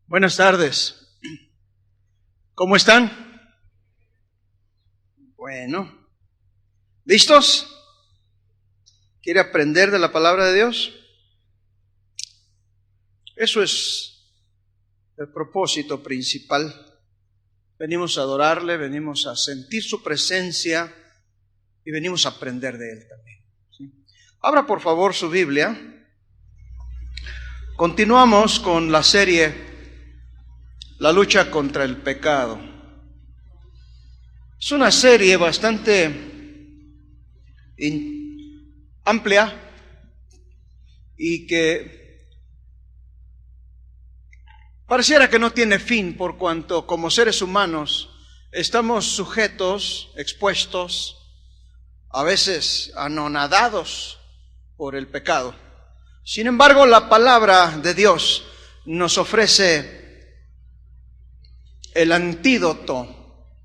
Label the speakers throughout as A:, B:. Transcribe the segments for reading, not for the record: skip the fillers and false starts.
A: Buenas tardes. ¿Cómo están? Bueno. ¿Listos? ¿Quiere aprender de la palabra de Dios? Eso es el propósito principal. Venimos a adorarle, venimos a sentir su presencia y venimos a aprender de Él también. ¿Sí? Abra por favor su Biblia. Continuamos con la serie La lucha contra el pecado. Es una serie bastante amplia y que pareciera que no tiene fin, por cuanto como seres humanos estamos sujetos, expuestos, a veces anonadados por el pecado. Sin embargo, la palabra de Dios nos ofrece el antídoto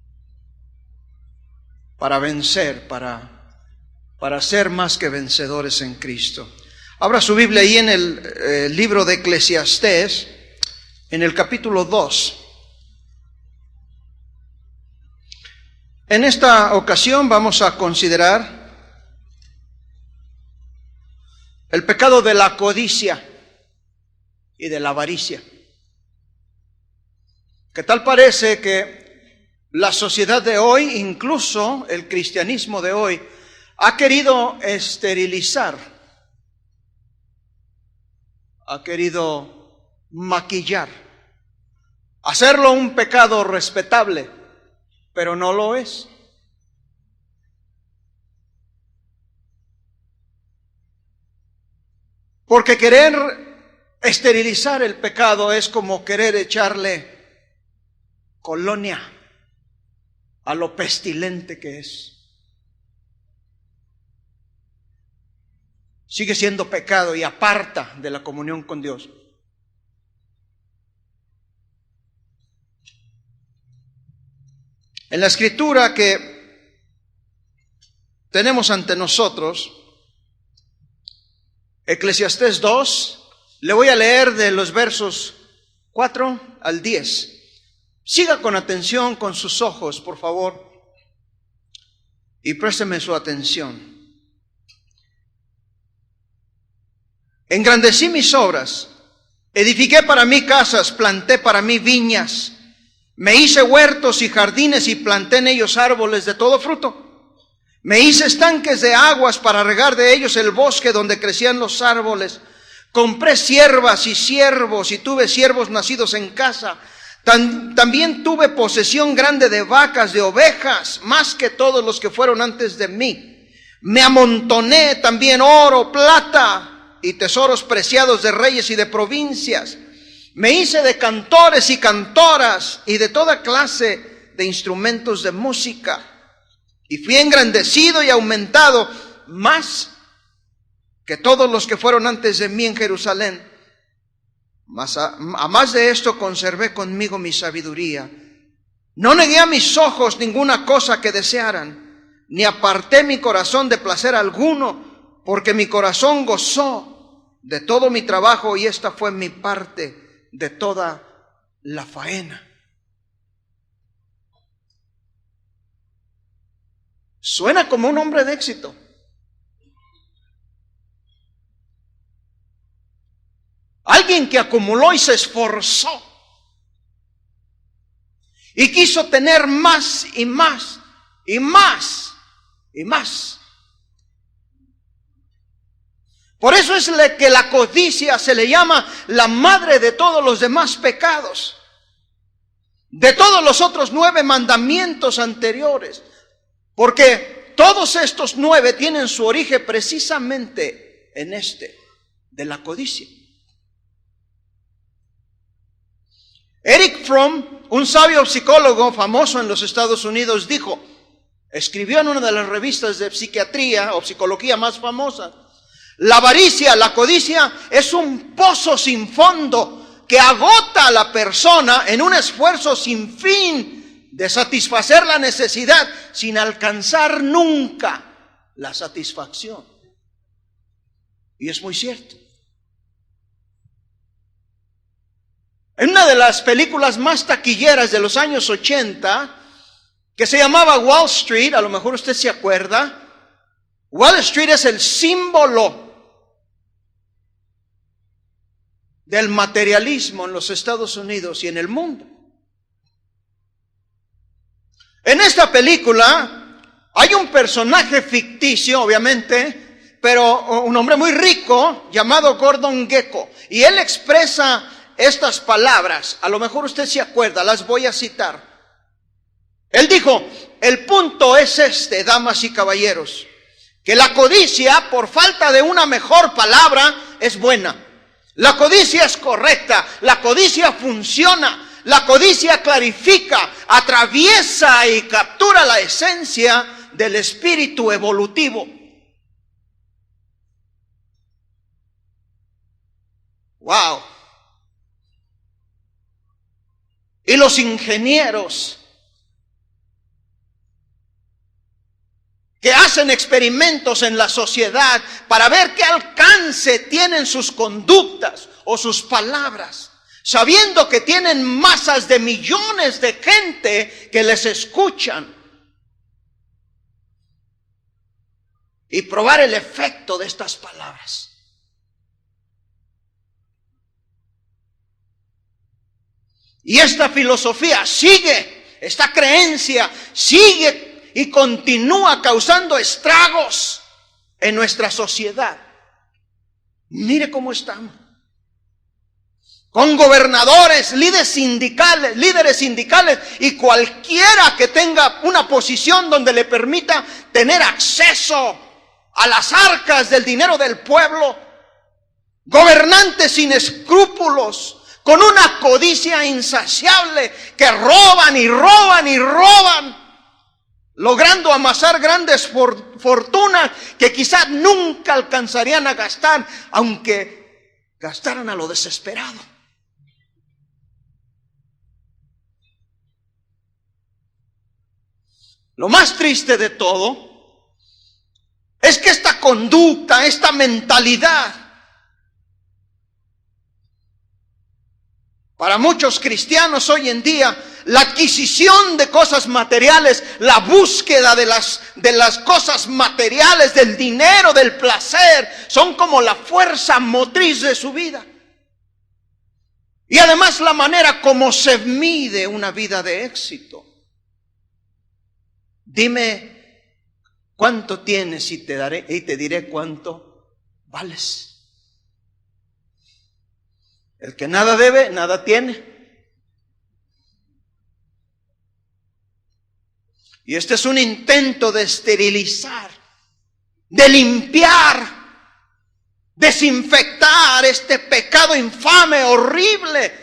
A: para vencer, para ser más que vencedores en Cristo. Abra su Biblia ahí en el libro de Eclesiastés, en el capítulo 2. En esta ocasión vamos a considerar el pecado de la codicia y de la avaricia. ¿Qué tal parece que la sociedad de hoy, incluso el cristianismo de hoy, ha querido esterilizar, ha querido maquillar, hacerlo un pecado respetable, pero no lo es? Porque querer esterilizar el pecado es como querer echarle colonia a lo pestilente que es. Sigue siendo pecado y aparta de la comunión con Dios. En la escritura que tenemos ante nosotros, Eclesiastés 2, le voy a leer de los versos 4 al 10. Siga con atención con sus ojos, por favor, y présteme su atención. Engrandecí mis obras, edifiqué para mí casas, planté para mí viñas, me hice huertos y jardines y planté en ellos árboles de todo fruto. Me hice estanques de aguas para regar de ellos el bosque donde crecían los árboles. Compré siervas y siervos y tuve siervos nacidos en casa. También tuve posesión grande de vacas, de ovejas, más que todos los que fueron antes de mí. Me amontoné también oro, plata y tesoros preciados de reyes y de provincias. Me hice de cantores y cantoras y de toda clase de instrumentos de música. Y fui engrandecido y aumentado más que todos los que fueron antes de mí en Jerusalén. Mas a más de esto conservé conmigo mi sabiduría. No negué a mis ojos ninguna cosa que desearan, ni aparté mi corazón de placer alguno, porque mi corazón gozó de todo mi trabajo y esta fue mi parte de toda la faena. Suena como un hombre de éxito. Alguien que acumuló y se esforzó y quiso tener más y más y más y más. Por eso es que la codicia se le llama la madre de todos los demás pecados, de todos los otros 9 mandamientos anteriores, porque todos estos 9 tienen su origen precisamente en de la codicia. Eric Fromm, un sabio psicólogo famoso en los Estados Unidos, escribió en una de las revistas de psiquiatría o psicología más famosas: la avaricia, la codicia, es un pozo sin fondo que agota a la persona en un esfuerzo sin fin de satisfacer la necesidad sin alcanzar nunca la satisfacción. Y es muy cierto. En una de las películas más taquilleras de los años 80, que se llamaba Wall Street, a lo mejor usted se acuerda, Wall Street es el símbolo del materialismo en los Estados Unidos y en el mundo. En esta película hay un personaje ficticio, obviamente, pero un hombre muy rico llamado Gordon Gekko. Y él expresa estas palabras, a lo mejor usted se acuerda, las voy a citar. Él dijo: el punto es este, damas y caballeros, que la codicia, por falta de una mejor palabra, es buena. La codicia es correcta, la codicia funciona, la codicia clarifica, atraviesa y captura la esencia del espíritu evolutivo. ¡Wow! Y los ingenieros que hacen experimentos en la sociedad para ver qué alcance tienen sus conductas o sus palabras, sabiendo que tienen masas de millones de gente que les escuchan, y probar el efecto de estas palabras. Y esta filosofía sigue, esta creencia sigue y continúa causando estragos en nuestra sociedad. Mire cómo estamos. Con gobernadores, líderes sindicales y cualquiera que tenga una posición donde le permita tener acceso a las arcas del dinero del pueblo. Gobernantes sin escrúpulos, con una codicia insaciable, que roban y roban y roban, logrando amasar grandes fortunas que quizás nunca alcanzarían a gastar, aunque gastaran a lo desesperado. Lo más triste de todo es que esta conducta, esta mentalidad, para muchos cristianos hoy en día, la adquisición de cosas materiales, la búsqueda de las cosas materiales, del dinero, del placer, son como la fuerza motriz de su vida. Y además la manera como se mide una vida de éxito. Dime cuánto tienes y te diré cuánto vales. El que nada debe, nada tiene. Y este es un intento de esterilizar, de limpiar, desinfectar este pecado infame, horrible.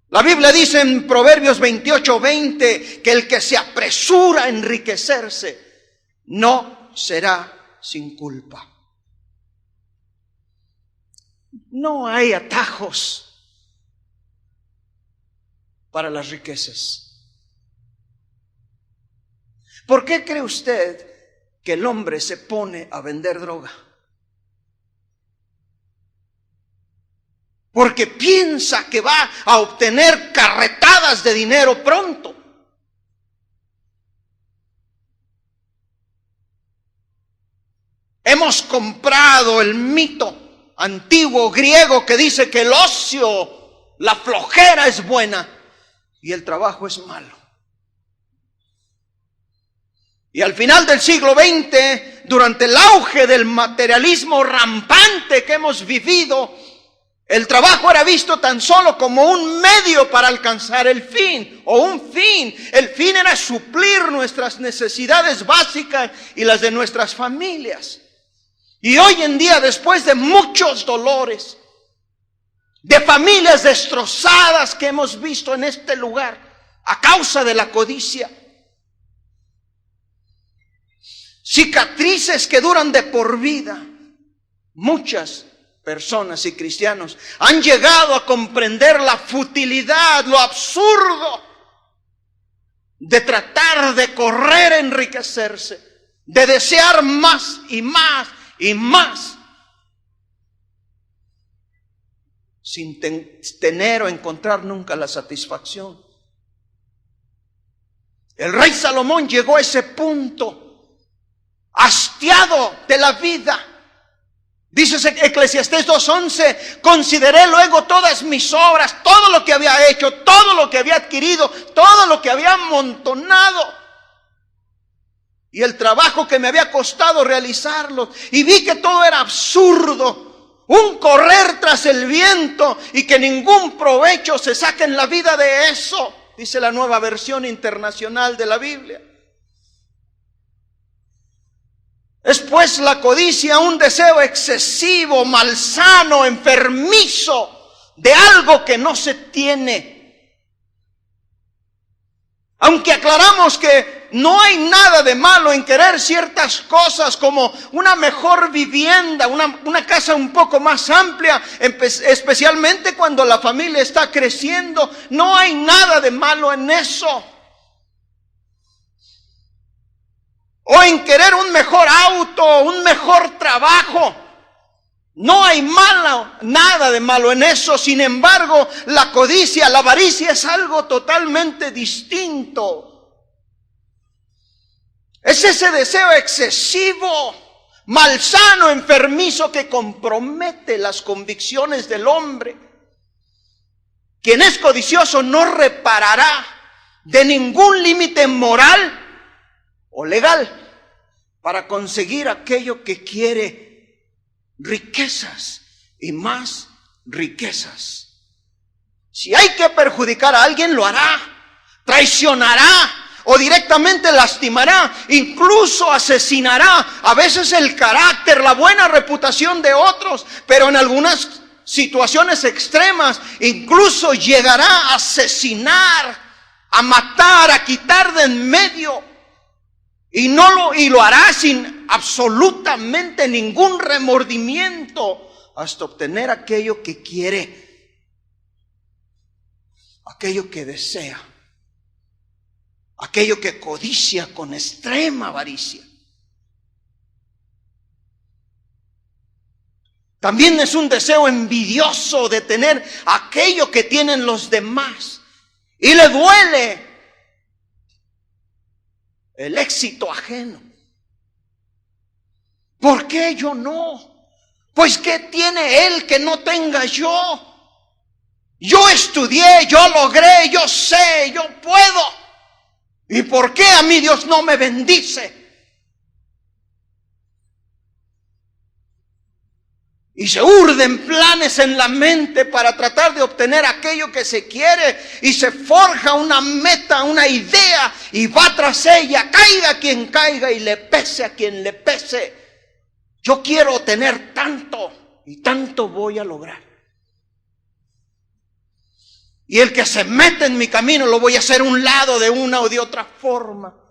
A: La Biblia dice en Proverbios 28:20 que el que se apresura a enriquecerse no será sin culpa. No hay atajos para las riquezas. ¿Por qué cree usted que el hombre se pone a vender droga? Porque piensa que va a obtener carretadas de dinero pronto. Hemos comprado el mito antiguo griego que dice que el ocio, la flojera es buena y el trabajo es malo. Y al final del siglo XX, durante el auge del materialismo rampante que hemos vivido, el trabajo era visto tan solo como un medio para alcanzar el fin, o un fin. El fin era suplir nuestras necesidades básicas y las de nuestras familias. Y hoy en día, después de muchos dolores, de familias destrozadas que hemos visto en este lugar a causa de la codicia, cicatrices que duran de por vida, muchas personas y cristianos han llegado a comprender la futilidad, lo absurdo de tratar de correr a enriquecerse, de desear más y más y más. sin tener o encontrar nunca la satisfacción. El rey Salomón llegó a ese punto, hastiado de la vida. Dice Eclesiastés 2:11, consideré luego todas mis obras, todo lo que había hecho, todo lo que había adquirido, todo lo que había amontonado, y el trabajo que me había costado realizarlo, y vi que todo era absurdo, un correr tras el viento, y que ningún provecho se saca en la vida de eso, dice la Nueva Versión Internacional de la Biblia. Es pues la codicia un deseo excesivo, malsano, enfermizo de algo que no se tiene. Aunque aclaramos que no hay nada de malo en querer ciertas cosas como una mejor vivienda, una casa un poco más amplia, especialmente cuando la familia está creciendo, no hay nada de malo en eso. O en querer un mejor auto, un mejor trabajo. No hay nada de malo en eso. Sin embargo, la codicia, la avaricia es algo totalmente distinto. Es ese deseo excesivo, malsano, enfermizo, que compromete las convicciones del hombre. Quien es codicioso no reparará de ningún límite moral o legal para conseguir aquello que quiere, riquezas y más riquezas. Si hay que perjudicar a alguien, lo hará, traicionará o directamente lastimará, incluso asesinará a veces el carácter, la buena reputación de otros, pero en algunas situaciones extremas incluso llegará a asesinar, a matar, a quitar de en medio. Y lo hará sin absolutamente ningún remordimiento hasta obtener aquello que quiere, aquello que desea, aquello que codicia con extrema avaricia. También es un deseo envidioso de tener aquello que tienen los demás y le duele el éxito ajeno. ¿Por qué yo no? Pues ¿qué tiene él que no tenga yo? Yo estudié, yo logré, yo sé, yo puedo. ¿Y por qué a mí Dios no me bendice? Y se urden planes en la mente para tratar de obtener aquello que se quiere. Y se forja una meta, una idea, y va tras ella, caiga quien caiga y le pese a quien le pese. Yo quiero tener tanto y tanto voy a lograr. Y el que se mete en mi camino lo voy a hacer a un lado de una o de otra forma.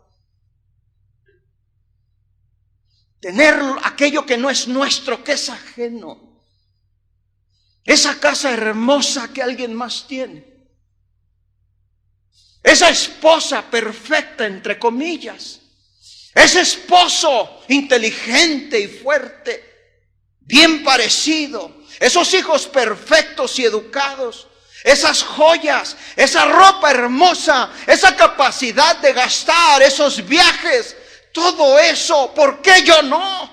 A: Tener aquello que no es nuestro, que es ajeno. Esa casa hermosa que alguien más tiene. Esa esposa perfecta, entre comillas. Ese esposo inteligente y fuerte, bien parecido. Esos hijos perfectos y educados. Esas joyas, esa ropa hermosa, esa capacidad de gastar, esos viajes. Todo eso, ¿por qué yo no?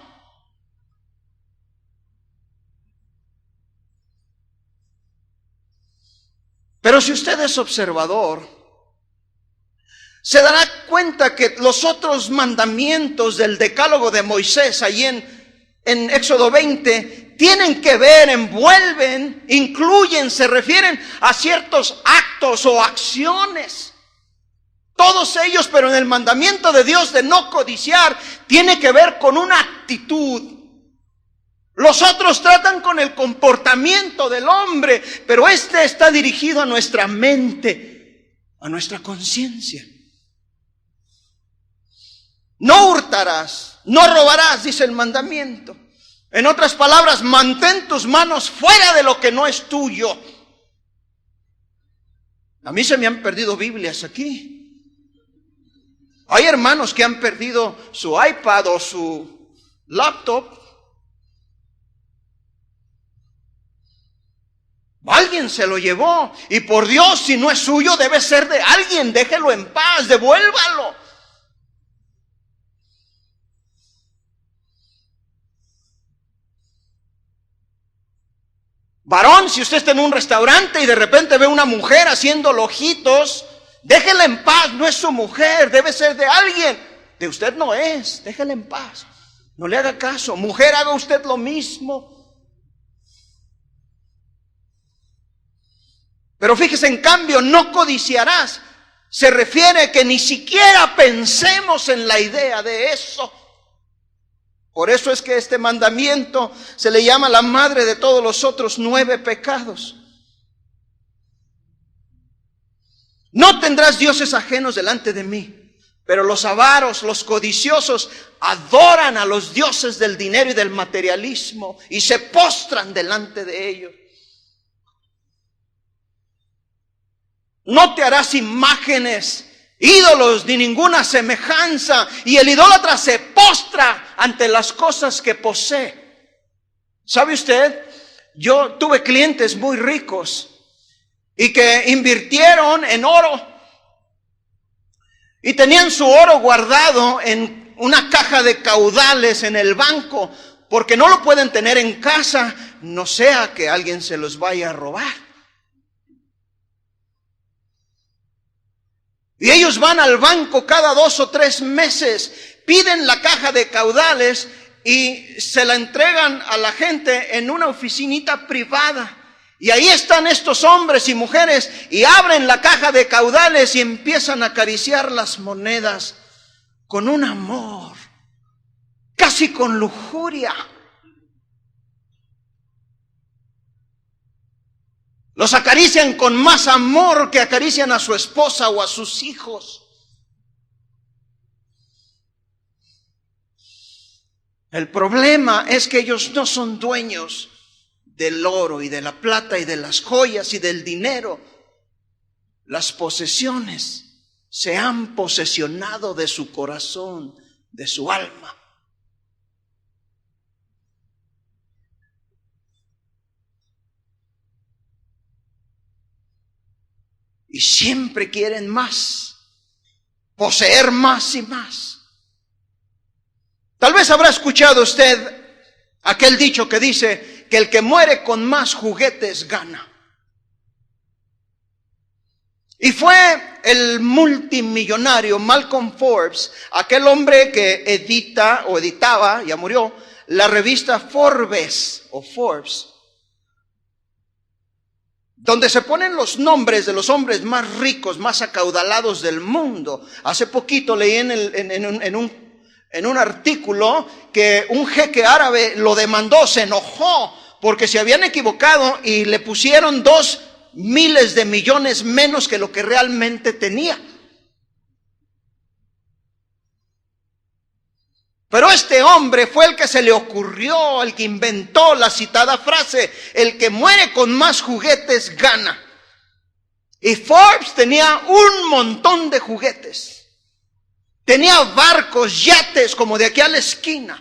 A: Pero si usted es observador, se dará cuenta que los otros mandamientos del decálogo de Moisés, ahí en Éxodo 20, tienen que ver, envuelven, incluyen, se refieren a ciertos actos o acciones. Todos ellos, pero en el mandamiento de Dios de no codiciar, tiene que ver con una actitud. Los otros tratan con el comportamiento del hombre, pero este está dirigido a nuestra mente, a nuestra conciencia. No hurtarás, no robarás, dice el mandamiento. En otras palabras, mantén tus manos fuera de lo que no es tuyo. A mí se me han perdido Biblias aquí. Hay hermanos que han perdido su iPad o su laptop. Alguien se lo llevó. Y por Dios, si no es suyo, debe ser de alguien. Déjelo en paz, devuélvalo. Varón, si usted está en un restaurante y de repente ve una mujer haciendo ojitos, déjela en paz, no es su mujer, debe ser de alguien. De usted no es, déjela en paz. No le haga caso. Mujer, haga usted lo mismo. Pero fíjese, en cambio, no codiciarás. Se refiere que ni siquiera pensemos en la idea de eso. Por eso es que este mandamiento se le llama la madre de todos los otros 9 pecados. No tendrás dioses ajenos delante de mí. Pero los avaros, los codiciosos, adoran a los dioses del dinero y del materialismo y se postran delante de ellos. No te harás imágenes, ídolos, ni ninguna semejanza. Y el idólatra se postra ante las cosas que posee. ¿Sabe usted? Yo tuve clientes muy ricos y que invirtieron en oro. Y tenían su oro guardado en una caja de caudales en el banco. Porque no lo pueden tener en casa, no sea que alguien se los vaya a robar. Y ellos van al banco cada 2 o 3 meses, piden la caja de caudales y se la entregan a la gente en una oficinita privada. Y ahí están estos hombres y mujeres y abren la caja de caudales y empiezan a acariciar las monedas con un amor, casi con lujuria. Los acarician con más amor que acarician a su esposa o a sus hijos. El problema es que ellos no son dueños del oro y de la plata y de las joyas y del dinero. Las posesiones se han posesionado de su corazón, de su alma. Y siempre quieren más, poseer más y más. Tal vez habrá escuchado usted aquel dicho que dice que el que muere con más juguetes gana. Y fue el multimillonario Malcolm Forbes, aquel hombre que editaba, ya murió, la revista Forbes o Forbes, donde se ponen los nombres de los hombres más ricos, más acaudalados del mundo. Hace poquito leí en un artículo que un jeque árabe lo demandó, se enojó, porque se habían equivocado y le pusieron 2 miles de millones menos que lo que realmente tenía. Pero este hombre fue el que se le ocurrió, el que inventó la citada frase, el que muere con más juguetes gana. Y Forbes tenía un montón de juguetes. Tenía barcos, yates como de aquí a la esquina,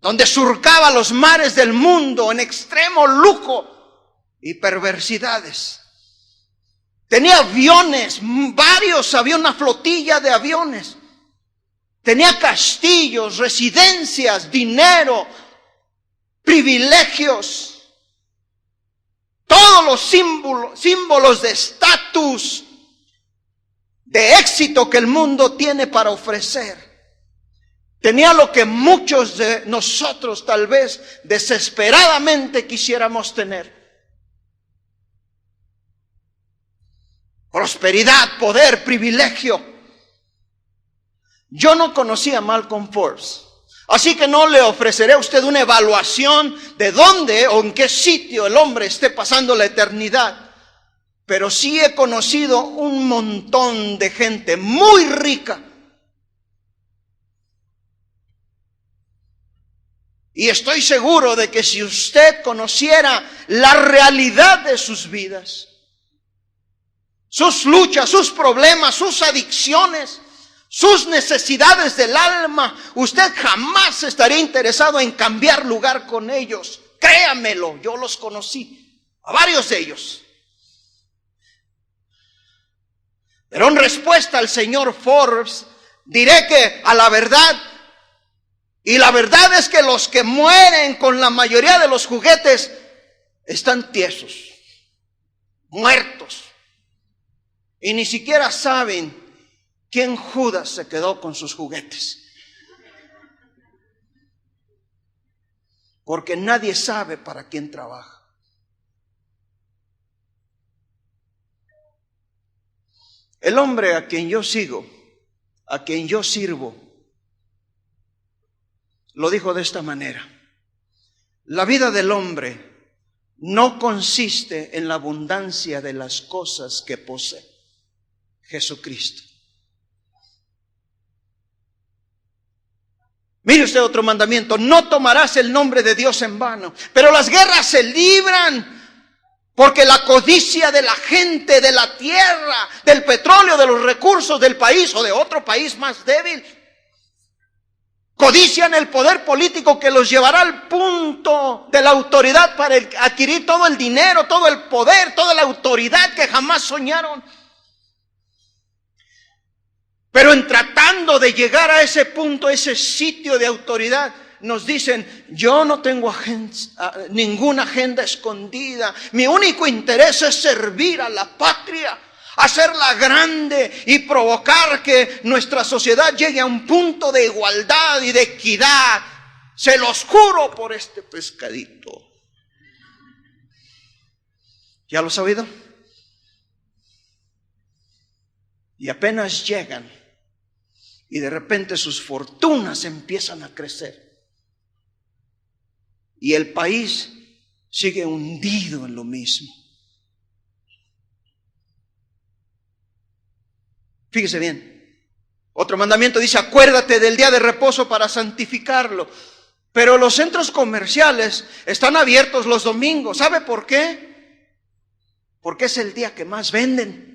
A: donde surcaba los mares del mundo en extremo lujo y perversidades. Tenía aviones, había una flotilla de aviones. Tenía castillos, residencias, dinero, privilegios, todos los símbolos de estatus, de éxito que el mundo tiene para ofrecer. Tenía lo que muchos de nosotros tal vez desesperadamente quisiéramos tener. Prosperidad, poder, privilegio. Yo no conocía a Malcolm Forbes, así que no le ofreceré a usted una evaluación de dónde o en qué sitio el hombre esté pasando la eternidad. Pero sí he conocido un montón de gente muy rica. Y estoy seguro de que si usted conociera la realidad de sus vidas, sus luchas, sus problemas, sus adicciones, sus necesidades del alma, usted jamás estaría interesado en cambiar lugar con ellos. Créamelo, yo los conocí, a varios de ellos. Pero en respuesta al señor Forbes, diré que a la verdad, y la verdad es que los que mueren con la mayoría de los juguetes están tiesos, muertos, y ni siquiera saben quién Judas se quedó con sus juguetes. Porque nadie sabe para quién trabaja. El hombre a quien yo sigo, a quien yo sirvo, lo dijo de esta manera: la vida del hombre no consiste en la abundancia de las cosas que posee. Jesucristo. Mire usted otro mandamiento: no tomarás el nombre de Dios en vano. Pero las guerras se libran porque la codicia de la gente, de la tierra, del petróleo, de los recursos del país o de otro país más débil, codician el poder político que los llevará al punto de la autoridad para adquirir todo el dinero, todo el poder, toda la autoridad que jamás soñaron. Pero en tratando de llegar a ese punto, ese sitio de autoridad, nos dicen: yo no tengo ninguna agenda escondida. Mi único interés es servir a la patria, hacerla grande y provocar que nuestra sociedad llegue a un punto de igualdad y de equidad. Se los juro por este pescadito. ¿Ya lo has oído? Y apenas llegan, y de repente sus fortunas empiezan a crecer. Y el país sigue hundido en lo mismo. Fíjese bien. Otro mandamiento dice: acuérdate del día de reposo para santificarlo. Pero los centros comerciales están abiertos los domingos. ¿Sabe por qué? Porque es el día que más venden.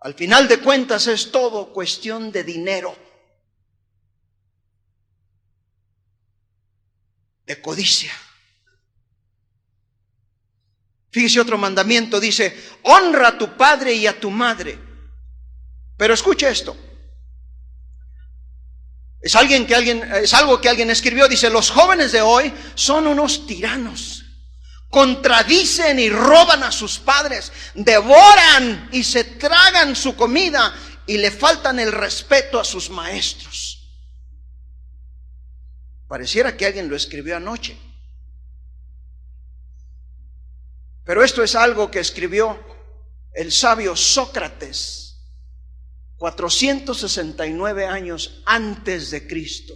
A: Al final de cuentas es todo cuestión de dinero, de codicia. Fíjese otro mandamiento, dice: honra a tu padre y a tu madre. Pero escuche esto. Es algo que alguien escribió. Dice: los jóvenes de hoy son unos tiranos. Contradicen y roban a sus padres, devoran y se tragan su comida y le faltan el respeto a sus maestros. Pareciera que alguien lo escribió anoche. Pero esto es algo que escribió el sabio Sócrates 469 años antes de Cristo.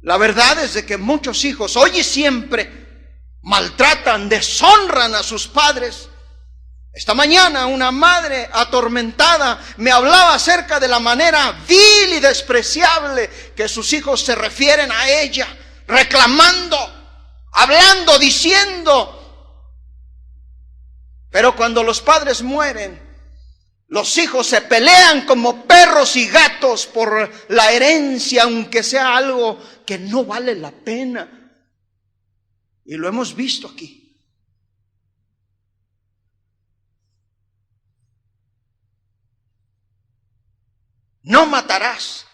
A: La verdad es de que muchos hijos hoy y siempre maltratan, deshonran a sus padres. Esta mañana una madre atormentada me hablaba acerca de la manera vil y despreciable que sus hijos se refieren a ella, reclamando, hablando, diciendo. Pero cuando los padres mueren, los hijos se pelean como perros y gatos por la herencia, aunque sea algo que no vale la pena. Y lo hemos visto aquí. No matarás.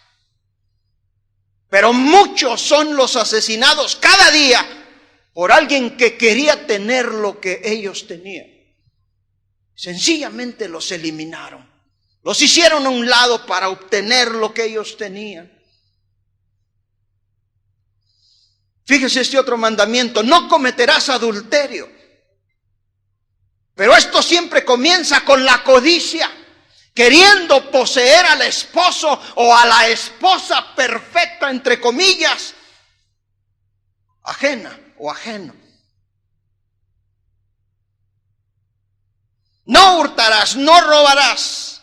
A: Pero muchos son los asesinados cada día por alguien que quería tener lo que ellos tenían. Sencillamente los eliminaron. Los hicieron a un lado para obtener lo que ellos tenían. Fíjese este otro mandamiento: no cometerás adulterio. Pero esto siempre comienza con la codicia, queriendo poseer al esposo o a la esposa perfecta, entre comillas, ajena o ajeno. No hurtarás, no robarás.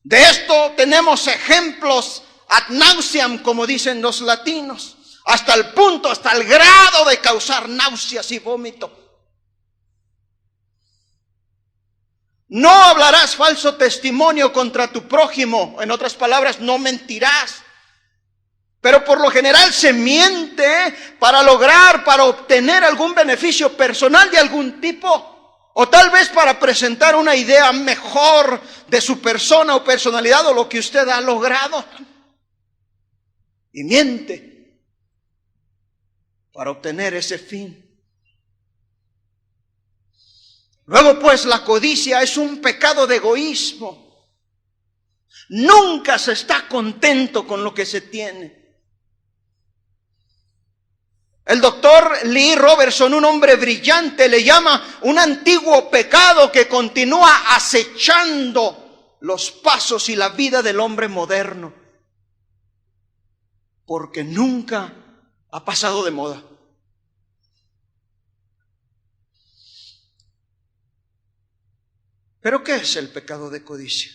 A: De esto tenemos ejemplos ad nauseam, como dicen los latinos, hasta el punto, hasta el grado de causar náuseas y vómito. No hablarás falso testimonio contra tu prójimo. En otras palabras, no mentirás. Pero por lo general se miente para obtener algún beneficio personal de algún tipo. O tal vez para presentar una idea mejor de su persona o personalidad o lo que usted ha logrado. Y miente para obtener ese fin. Luego pues la codicia es un pecado de egoísmo. Nunca se está contento con lo que se tiene. El doctor Lee Robertson, un hombre brillante, le llama un antiguo pecado que continúa acechando los pasos y la vida del hombre moderno. Porque nunca ha pasado de moda. ¿Pero qué es el pecado de codicia?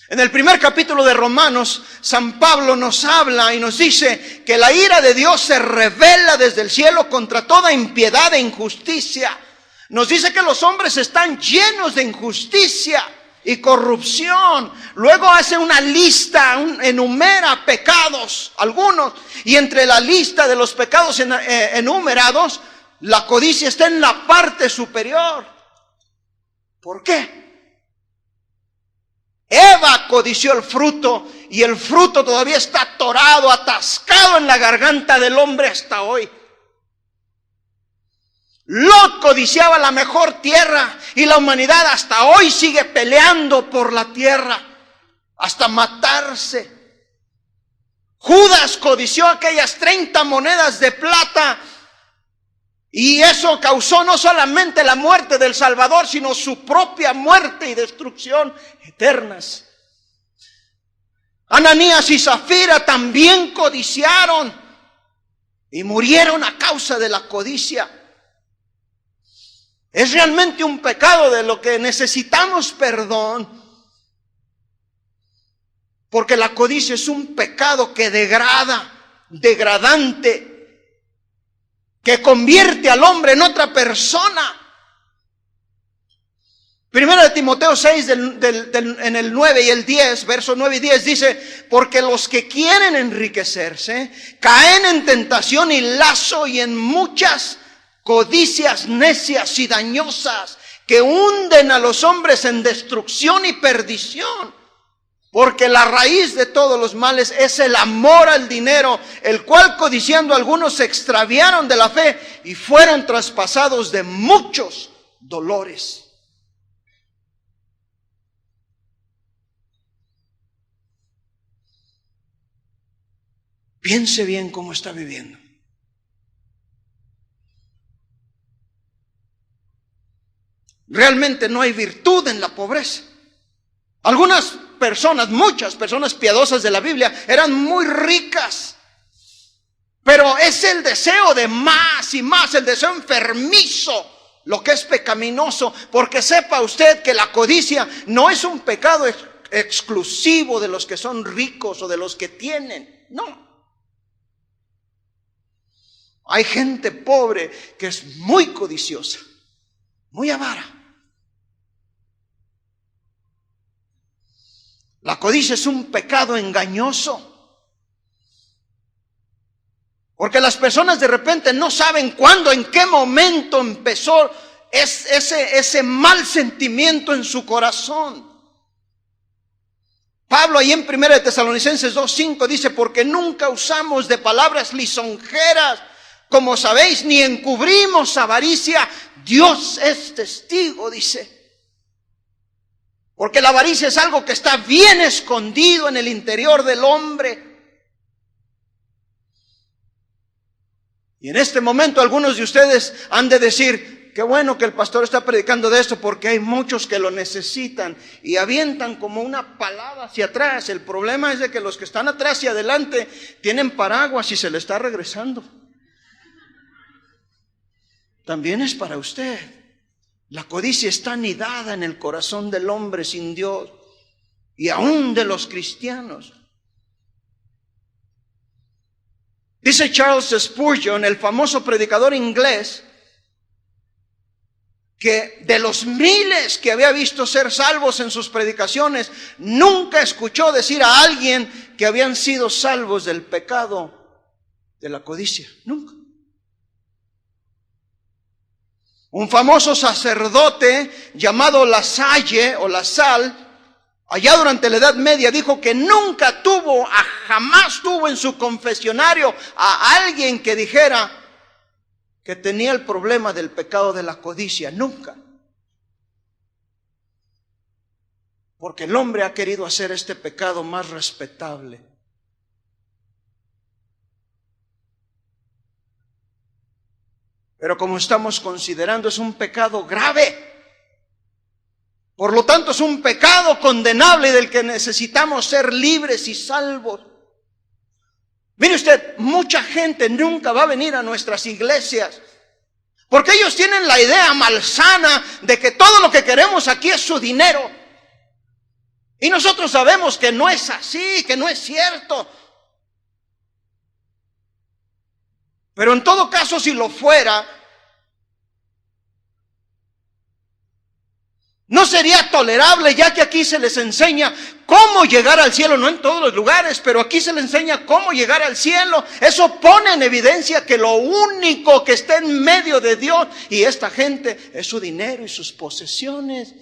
A: En el primer capítulo de Romanos, San Pablo nos habla y nos dice que la ira de Dios se revela desde el cielo contra toda impiedad e injusticia. Nos dice que los hombres están llenos de injusticia y corrupción. Luego hace una lista, enumera pecados, algunos, y entre la lista de los pecados enumerados, la codicia está en la parte superior. ¿Por qué? Eva codició el fruto y el fruto todavía está atorado, atascado en la garganta del hombre hasta hoy. Lot codiciaba la mejor tierra y la humanidad hasta hoy sigue peleando por la tierra, hasta matarse. Judas codició aquellas 30 monedas de plata y eso causó no solamente la muerte del Salvador, sino su propia muerte y destrucción eternas. Ananías y Zafira también codiciaron y murieron a causa de la codicia. Es realmente un pecado de lo que necesitamos perdón, porque la codicia es un pecado que degrada, degradante, que convierte al hombre en otra persona. Primera de Timoteo 6, en el 9 y el 10, versos 9 y 10 dice: porque los que quieren enriquecerse caen en tentación y lazo y en muchas codicias necias y dañosas que hunden a los hombres en destrucción y perdición. Porque la raíz de todos los males es el amor al dinero, el cual codiciando algunos se extraviaron de la fe y fueron traspasados de muchos dolores. Piense bien cómo está viviendo. Realmente no hay virtud en la pobreza. Algunas personas, muchas personas piadosas de la Biblia eran muy ricas, pero es el deseo de más y más, el deseo enfermizo, lo que es pecaminoso. Porque sepa usted que la codicia no es un pecado exclusivo de los que son ricos o de los que tienen, no. Hay gente pobre que es muy codiciosa, muy avara. La codicia es un pecado engañoso. Porque las personas de repente no saben cuándo, en qué momento empezó ese mal sentimiento en su corazón. Pablo ahí en 1 Tesalonicenses 2:5 dice: porque nunca usamos de palabras lisonjeras, como sabéis, ni encubrimos avaricia. Dios es testigo, dice. Porque la avaricia es algo que está bien escondido en el interior del hombre. Y en este momento algunos de ustedes han de decir: qué bueno que el pastor está predicando de esto, porque hay muchos que lo necesitan. Y avientan como una palada hacia atrás. El problema es de que los que están atrás y adelante tienen paraguas y se le está regresando. También es para usted. La codicia está anidada en el corazón del hombre sin Dios y aún de los cristianos. Dice Charles Spurgeon, el famoso predicador inglés, que de los miles que había visto ser salvos en sus predicaciones, nunca escuchó decir a alguien que habían sido salvos del pecado de la codicia, nunca. Un famoso sacerdote llamado La Salle o La Sal, allá durante la Edad Media, dijo que nunca jamás tuvo en su confesionario a alguien que dijera que tenía el problema del pecado de la codicia, nunca. Porque el hombre ha querido hacer este pecado más respetable. Pero como estamos considerando, es un pecado grave. Por lo tanto, es un pecado condenable del que necesitamos ser libres y salvos. Mire usted, mucha gente nunca va a venir a nuestras iglesias porque ellos tienen la idea malsana de que todo lo que queremos aquí es su dinero. Y nosotros sabemos que no es así, que no es cierto. Pero en todo caso, si lo fuera, no sería tolerable, ya que aquí se les enseña cómo llegar al cielo, no en todos los lugares, pero aquí se les enseña cómo llegar al cielo. Eso pone en evidencia que lo único que está en medio de Dios y esta gente es su dinero y sus posesiones.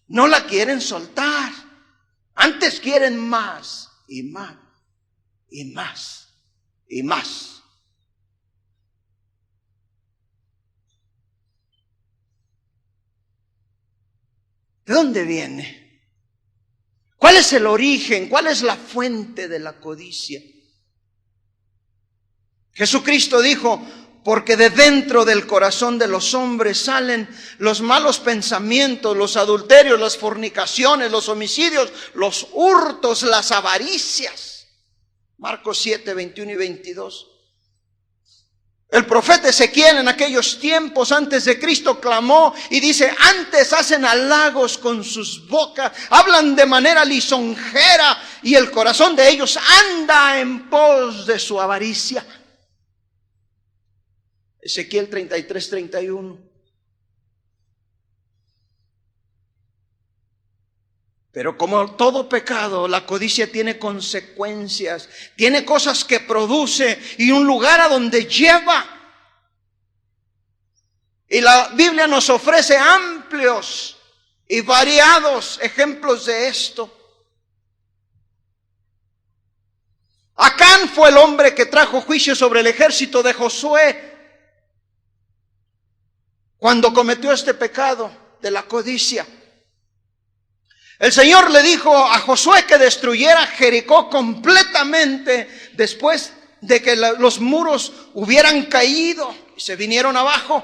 A: No la quieren soltar, antes quieren más y más y más y más. ¿De dónde viene? ¿Cuál es el origen? ¿Cuál es la fuente de la codicia? Jesucristo dijo, porque de dentro del corazón de los hombres salen los malos pensamientos, los adulterios, las fornicaciones, los homicidios, los hurtos, las avaricias. Marcos 7, 21 y 22. El profeta Ezequiel en aquellos tiempos antes de Cristo clamó y dice, antes hacen halagos con sus bocas, hablan de manera lisonjera y el corazón de ellos anda en pos de su avaricia. Ezequiel 33, 31. Pero como todo pecado, la codicia tiene consecuencias, tiene cosas que produce y un lugar a donde lleva. Y la Biblia nos ofrece amplios y variados ejemplos de esto. Acán fue el hombre que trajo juicio sobre el ejército de Josué cuando cometió este pecado de la codicia. El Señor le dijo a Josué que destruyera Jericó completamente después de que los muros hubieran caído y se vinieron abajo.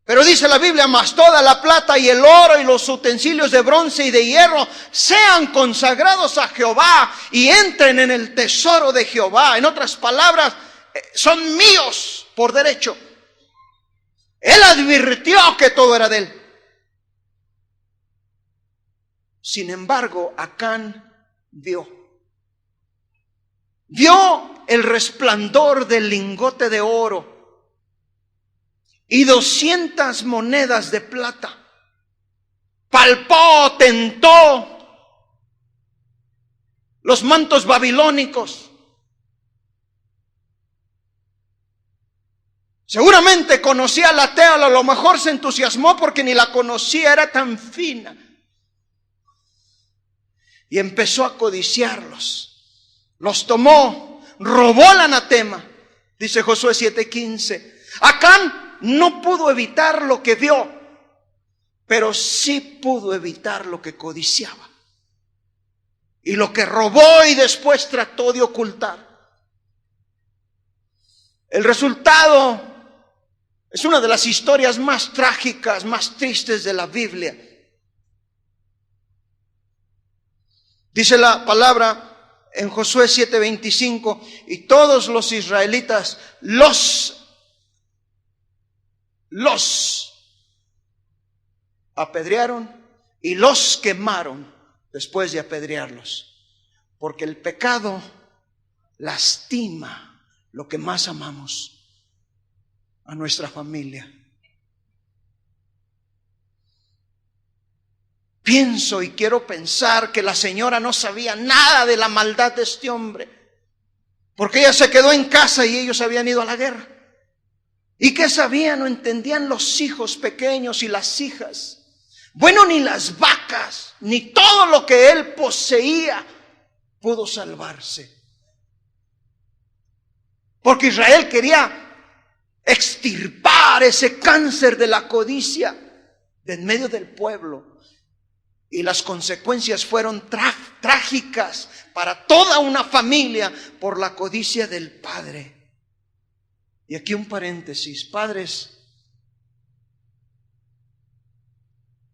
A: Pero dice la Biblia, mas toda la plata y el oro y los utensilios de bronce y de hierro sean consagrados a Jehová y entren en el tesoro de Jehová. En otras palabras, son míos por derecho. Él advirtió que todo era de él. Sin embargo, Acán vio el resplandor del lingote de oro y 200 monedas de plata. Palpó, tentó los mantos babilónicos. Seguramente conocía la tela, a lo mejor se entusiasmó porque ni la conocía, era tan fina. Y empezó a codiciarlos. Los tomó, robó el anatema. Dice Josué 7:15. Acán no pudo evitar lo que vio, pero sí pudo evitar lo que codiciaba. Y lo que robó y después trató de ocultar. El resultado es una de las historias más trágicas, más tristes de la Biblia. Dice la palabra en Josué 7:25, y todos los israelitas los apedrearon y los quemaron después de apedrearlos. Porque el pecado lastima lo que más amamos, a nuestra familia. Pienso y quiero pensar que la señora no sabía nada de la maldad de este hombre. Porque ella se quedó en casa y ellos habían ido a la guerra. ¿Y qué sabían o entendían los hijos pequeños y las hijas? Bueno, ni las vacas, ni todo lo que él poseía pudo salvarse. Porque Israel quería extirpar ese cáncer de la codicia de en medio del pueblo. Y las consecuencias fueron trágicas para toda una familia por la codicia del padre. Y aquí un paréntesis, padres,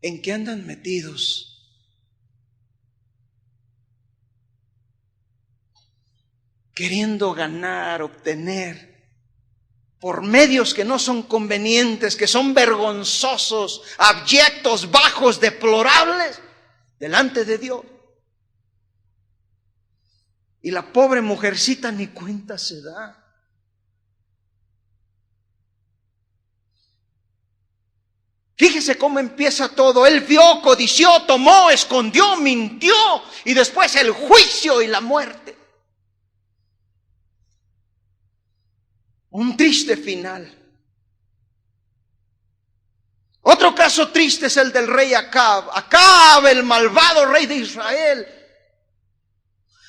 A: ¿en qué andan metidos? Queriendo ganar, obtener, por medios que no son convenientes, que son vergonzosos, abyectos, bajos, deplorables, delante de Dios. Y la pobre mujercita ni cuenta se da. Fíjese cómo empieza todo. Él vio, codició, tomó, escondió, mintió, y después el juicio y la muerte. Un triste final. Otro caso triste es el del rey Acab. Acab, el malvado rey de Israel.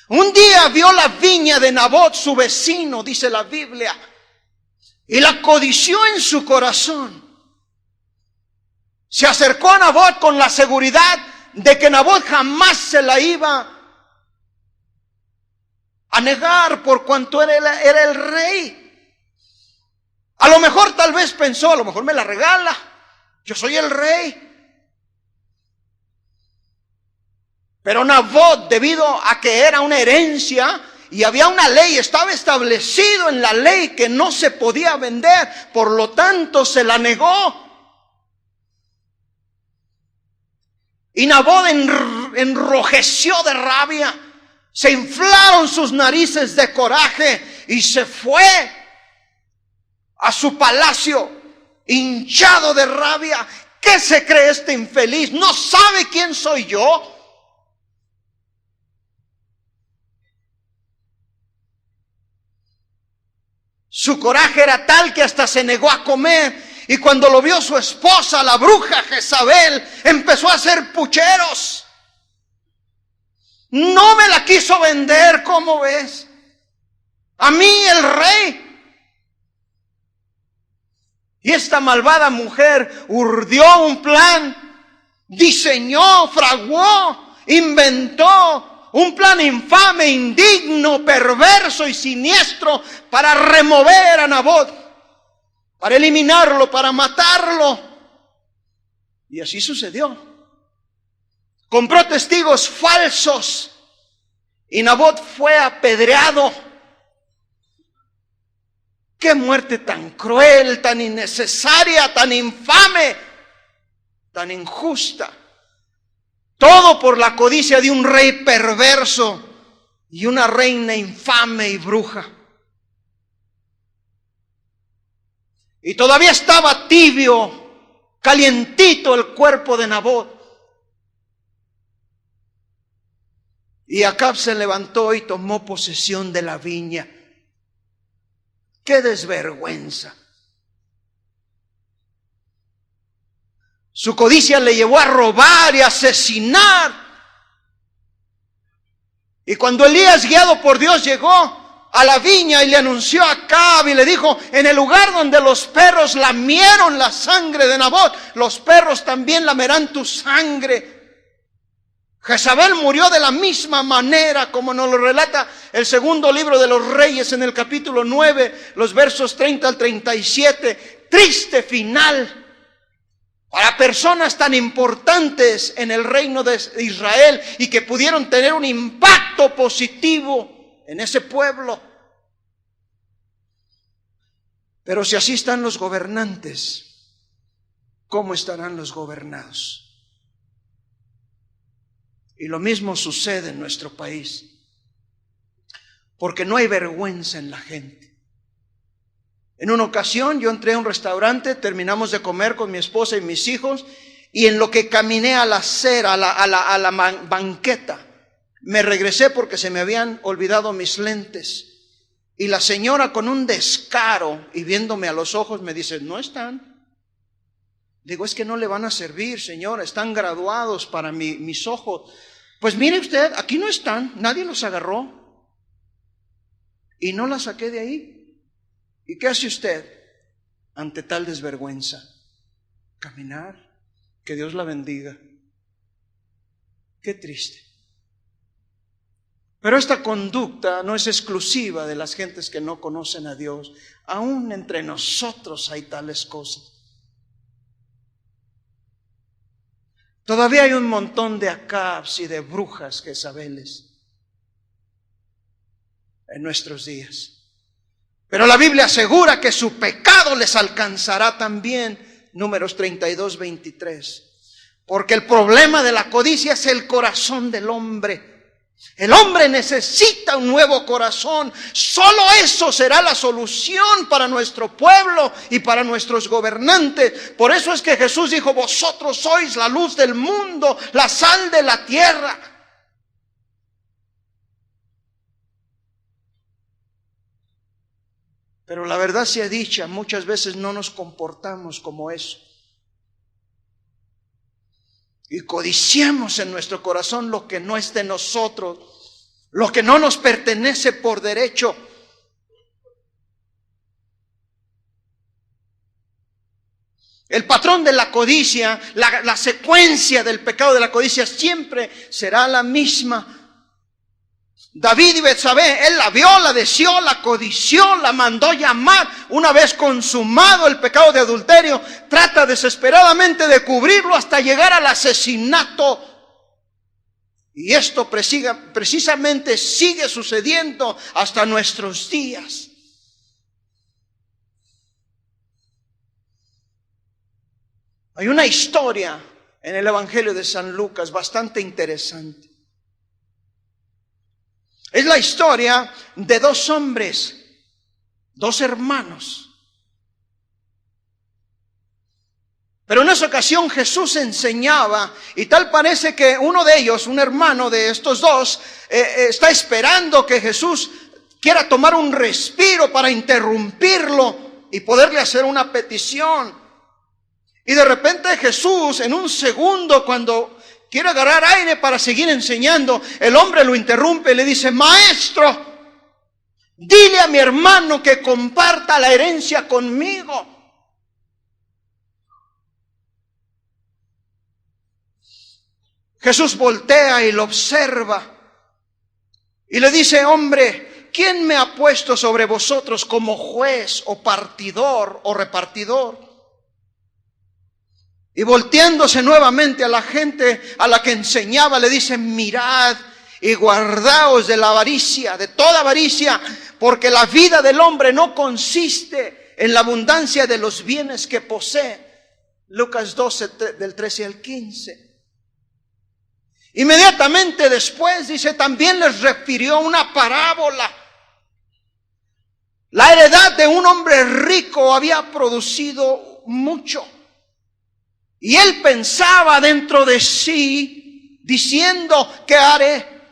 A: Un día vio la viña de Nabot, su vecino, dice la Biblia, y la codició en su corazón. Se acercó a Nabot con la seguridad de que Nabot jamás se la iba a negar por cuanto era el rey. A lo mejor tal vez pensó, a lo mejor me la regala, yo soy el rey. Pero Nabot, debido a que era una herencia y había una ley, estaba establecido en la ley que no se podía vender, por lo tanto se la negó. Y Nabot enrojeció de rabia, se inflaron sus narices de coraje y se fue a su palacio hinchado de rabia. ¿Qué se cree este infeliz? ¿No sabe quién soy yo? Su coraje era tal que hasta se negó a comer. Y cuando lo vio su esposa, la bruja Jezabel, empezó a hacer pucheros. No me la quiso vender, ¿cómo ves? A mí, el rey. Y esta malvada mujer urdió un plan, diseñó, fraguó, inventó un plan infame, indigno, perverso y siniestro para remover a Nabot, para eliminarlo, para matarlo. Y así sucedió. Compró testigos falsos y Nabot fue apedreado. ¡Qué muerte tan cruel, tan innecesaria, tan infame, tan injusta! Todo por la codicia de un rey perverso y una reina infame y bruja. Y todavía estaba tibio, calientito el cuerpo de Nabot. Y Acab se levantó y tomó posesión de la viña. ¡Qué desvergüenza! Su codicia le llevó a robar y a asesinar. Y cuando Elías, guiado por Dios, llegó a la viña y le anunció a Acab y le dijo: en el lugar donde los perros lamieron la sangre de Nabot, los perros también lamerán tu sangre. Jezabel murió de la misma manera, como nos lo relata el segundo libro de los Reyes en el capítulo 9, los versos 30 al 37. Triste final para personas tan importantes en el reino de Israel y que pudieron tener un impacto positivo en ese pueblo. Pero si así están los gobernantes, ¿cómo estarán los gobernados? Y lo mismo sucede en nuestro país, porque no hay vergüenza en la gente. En una ocasión yo entré a un restaurante, terminamos de comer con mi esposa y mis hijos, y en lo que caminé a la acera, a la banqueta, me regresé porque se me habían olvidado mis lentes. Y la señora con un descaro y viéndome a los ojos me dice, no están. Digo, es que no le van a servir, señora, están graduados para mis ojos. Pues mire usted, aquí no están, nadie los agarró. Y no la saqué de ahí. ¿Y qué hace usted ante tal desvergüenza? Caminar. Que Dios la bendiga. Qué triste. Pero esta conducta no es exclusiva de las gentes que no conocen a Dios. Aún entre nosotros hay tales cosas. Todavía hay un montón de Acabs y de brujas Jezabeles en nuestros días. Pero la Biblia asegura que su pecado les alcanzará también. Números 32, 23. Porque el problema de la codicia es el corazón del hombre. El hombre necesita un nuevo corazón. Solo eso será la solución para nuestro pueblo y para nuestros gobernantes. Por eso es que Jesús dijo, vosotros sois la luz del mundo, la sal de la tierra. Pero la verdad sea dicha, muchas veces no nos comportamos como eso. Y codiciamos en nuestro corazón lo que no es de nosotros, lo que no nos pertenece por derecho. El patrón de la codicia, la secuencia del pecado de la codicia siempre será la misma. David y Betsabé, él la vio, la deseó, la codició, la mandó llamar. Una vez consumado el pecado de adulterio, trata desesperadamente de cubrirlo hasta llegar al asesinato. Y esto precisamente sigue sucediendo hasta nuestros días. Hay una historia en el Evangelio de San Lucas bastante interesante. Es la historia de dos hombres, dos hermanos. Pero en esa ocasión Jesús enseñaba y tal parece que uno de ellos, un hermano de estos dos, está esperando que Jesús quiera tomar un respiro para interrumpirlo y poderle hacer una petición. Y de repente Jesús, en un segundo, cuando quiere agarrar aire para seguir enseñando, el hombre lo interrumpe y le dice, maestro, dile a mi hermano que comparta la herencia conmigo. Jesús voltea y lo observa y le dice, hombre, ¿quién me ha puesto sobre vosotros como juez o partidor o repartidor? Y volteándose nuevamente a la gente a la que enseñaba, le dice, mirad y guardaos de la avaricia, de toda avaricia, porque la vida del hombre no consiste en la abundancia de los bienes que posee. Lucas 12, del 13 al 15. Inmediatamente después, dice, también les refirió una parábola. La heredad de un hombre rico había producido mucho. Y él pensaba dentro de sí, diciendo, ¿qué haré?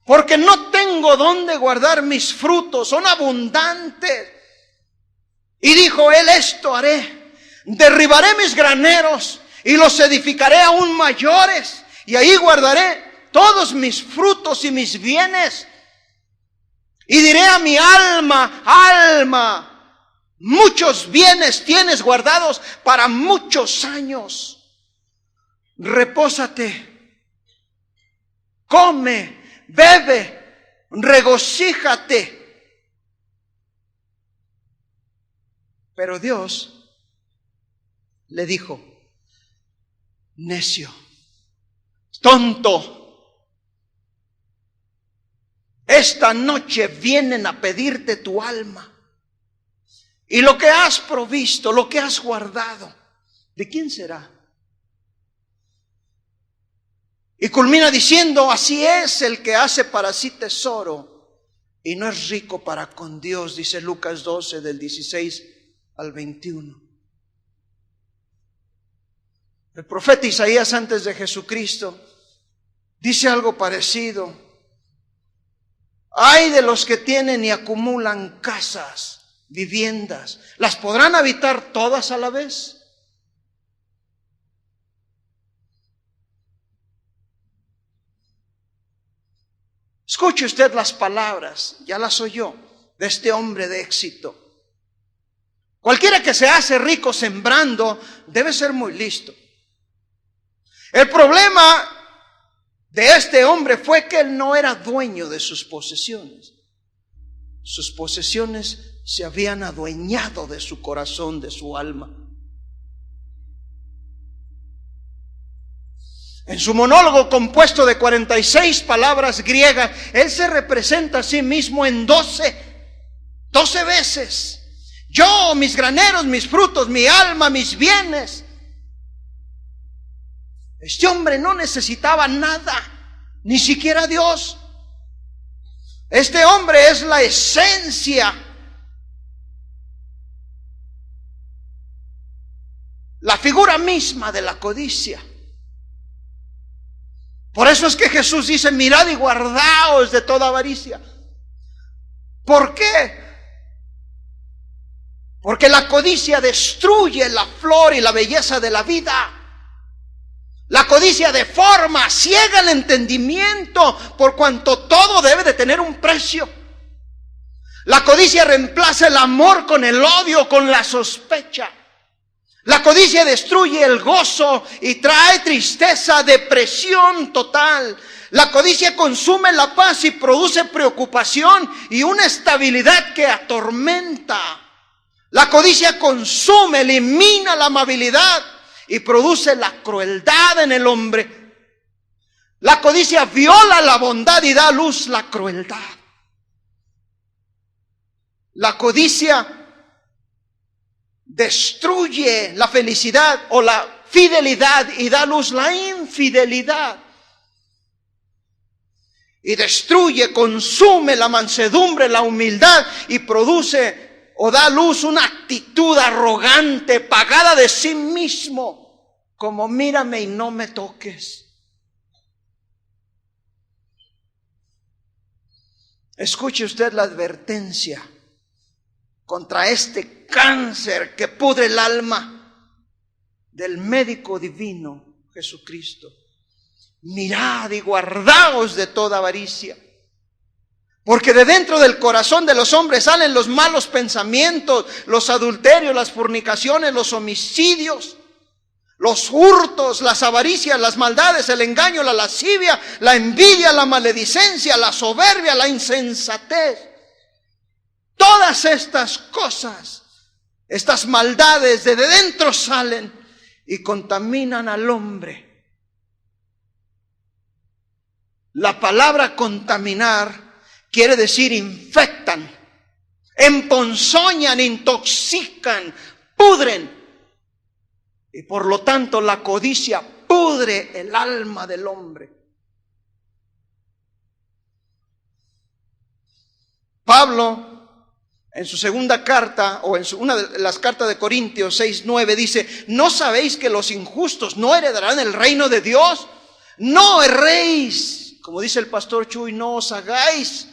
A: Porque no tengo dónde guardar mis frutos, son abundantes. Y dijo él, esto haré, derribaré mis graneros y los edificaré aún mayores. Y ahí guardaré todos mis frutos y mis bienes. Y diré a mi alma, alma, muchos bienes tienes guardados para muchos años. Repósate, come, bebe, regocíjate. Pero Dios le dijo, necio, tonto, esta noche vienen a pedirte tu alma. Y lo que has provisto, lo que has guardado, ¿de quién será? Y culmina diciendo, así es el que hace para sí tesoro y no es rico para con Dios, dice Lucas 12 del 16 al 21. El profeta Isaías antes de Jesucristo dice algo parecido. Ay de los que tienen y acumulan casas, viviendas. ¿Las podrán habitar todas a la vez? Escuche usted las palabras, ya las oyó, de este hombre de éxito. Cualquiera que se hace rico sembrando debe ser muy listo. El problema de este hombre fue que él no era dueño de sus posesiones. Sus posesiones se habían adueñado de su corazón, de su alma. En su monólogo compuesto de 46 palabras griegas, él se representa a sí mismo en 12 veces. Yo, mis graneros, mis frutos, mi alma, mis bienes. Este hombre no necesitaba nada, ni siquiera Dios. Este hombre es la esencia, la figura misma de la codicia. Por eso es que Jesús dice: mirad y guardaos de toda avaricia. ¿Por qué? Porque la codicia destruye la flor y la belleza de la vida. La codicia deforma, ciega el entendimiento, por cuanto todo debe de tener un precio. La codicia reemplaza el amor con el odio, con la sospecha. La codicia destruye el gozo y trae tristeza, depresión total. La codicia consume la paz y produce preocupación y una estabilidad que atormenta. La codicia consume, elimina la amabilidad y produce la crueldad en el hombre. La codicia viola la bondad y da a luz la crueldad. La codicia destruye la felicidad o la fidelidad y da a luz la infidelidad. Y destruye, consume la mansedumbre, la humildad y produce o da a luz una actitud arrogante, pagada de sí mismo, como mírame y no me toques. Escuche usted la advertencia contra este cáncer que pudre el alma del médico divino Jesucristo. Mirad y guardaos de toda avaricia, porque de dentro del corazón de los hombres salen los malos pensamientos, los adulterios, las fornicaciones, los homicidios, los hurtos, las avaricias, las maldades, el engaño, la lascivia, la envidia, la maledicencia, la soberbia, la insensatez. Todas estas cosas, estas maldades de dentro salen y contaminan al hombre. La palabra contaminar quiere decir infectan, emponzoñan, intoxican, pudren. Y por lo tanto la codicia pudre el alma del hombre. Pablo, en su segunda carta, o en una de las cartas de Corintios 6:9, dice: ¿no sabéis que los injustos no heredarán el reino de Dios? No erréis. Como dice el pastor Chuy, no os hagáis.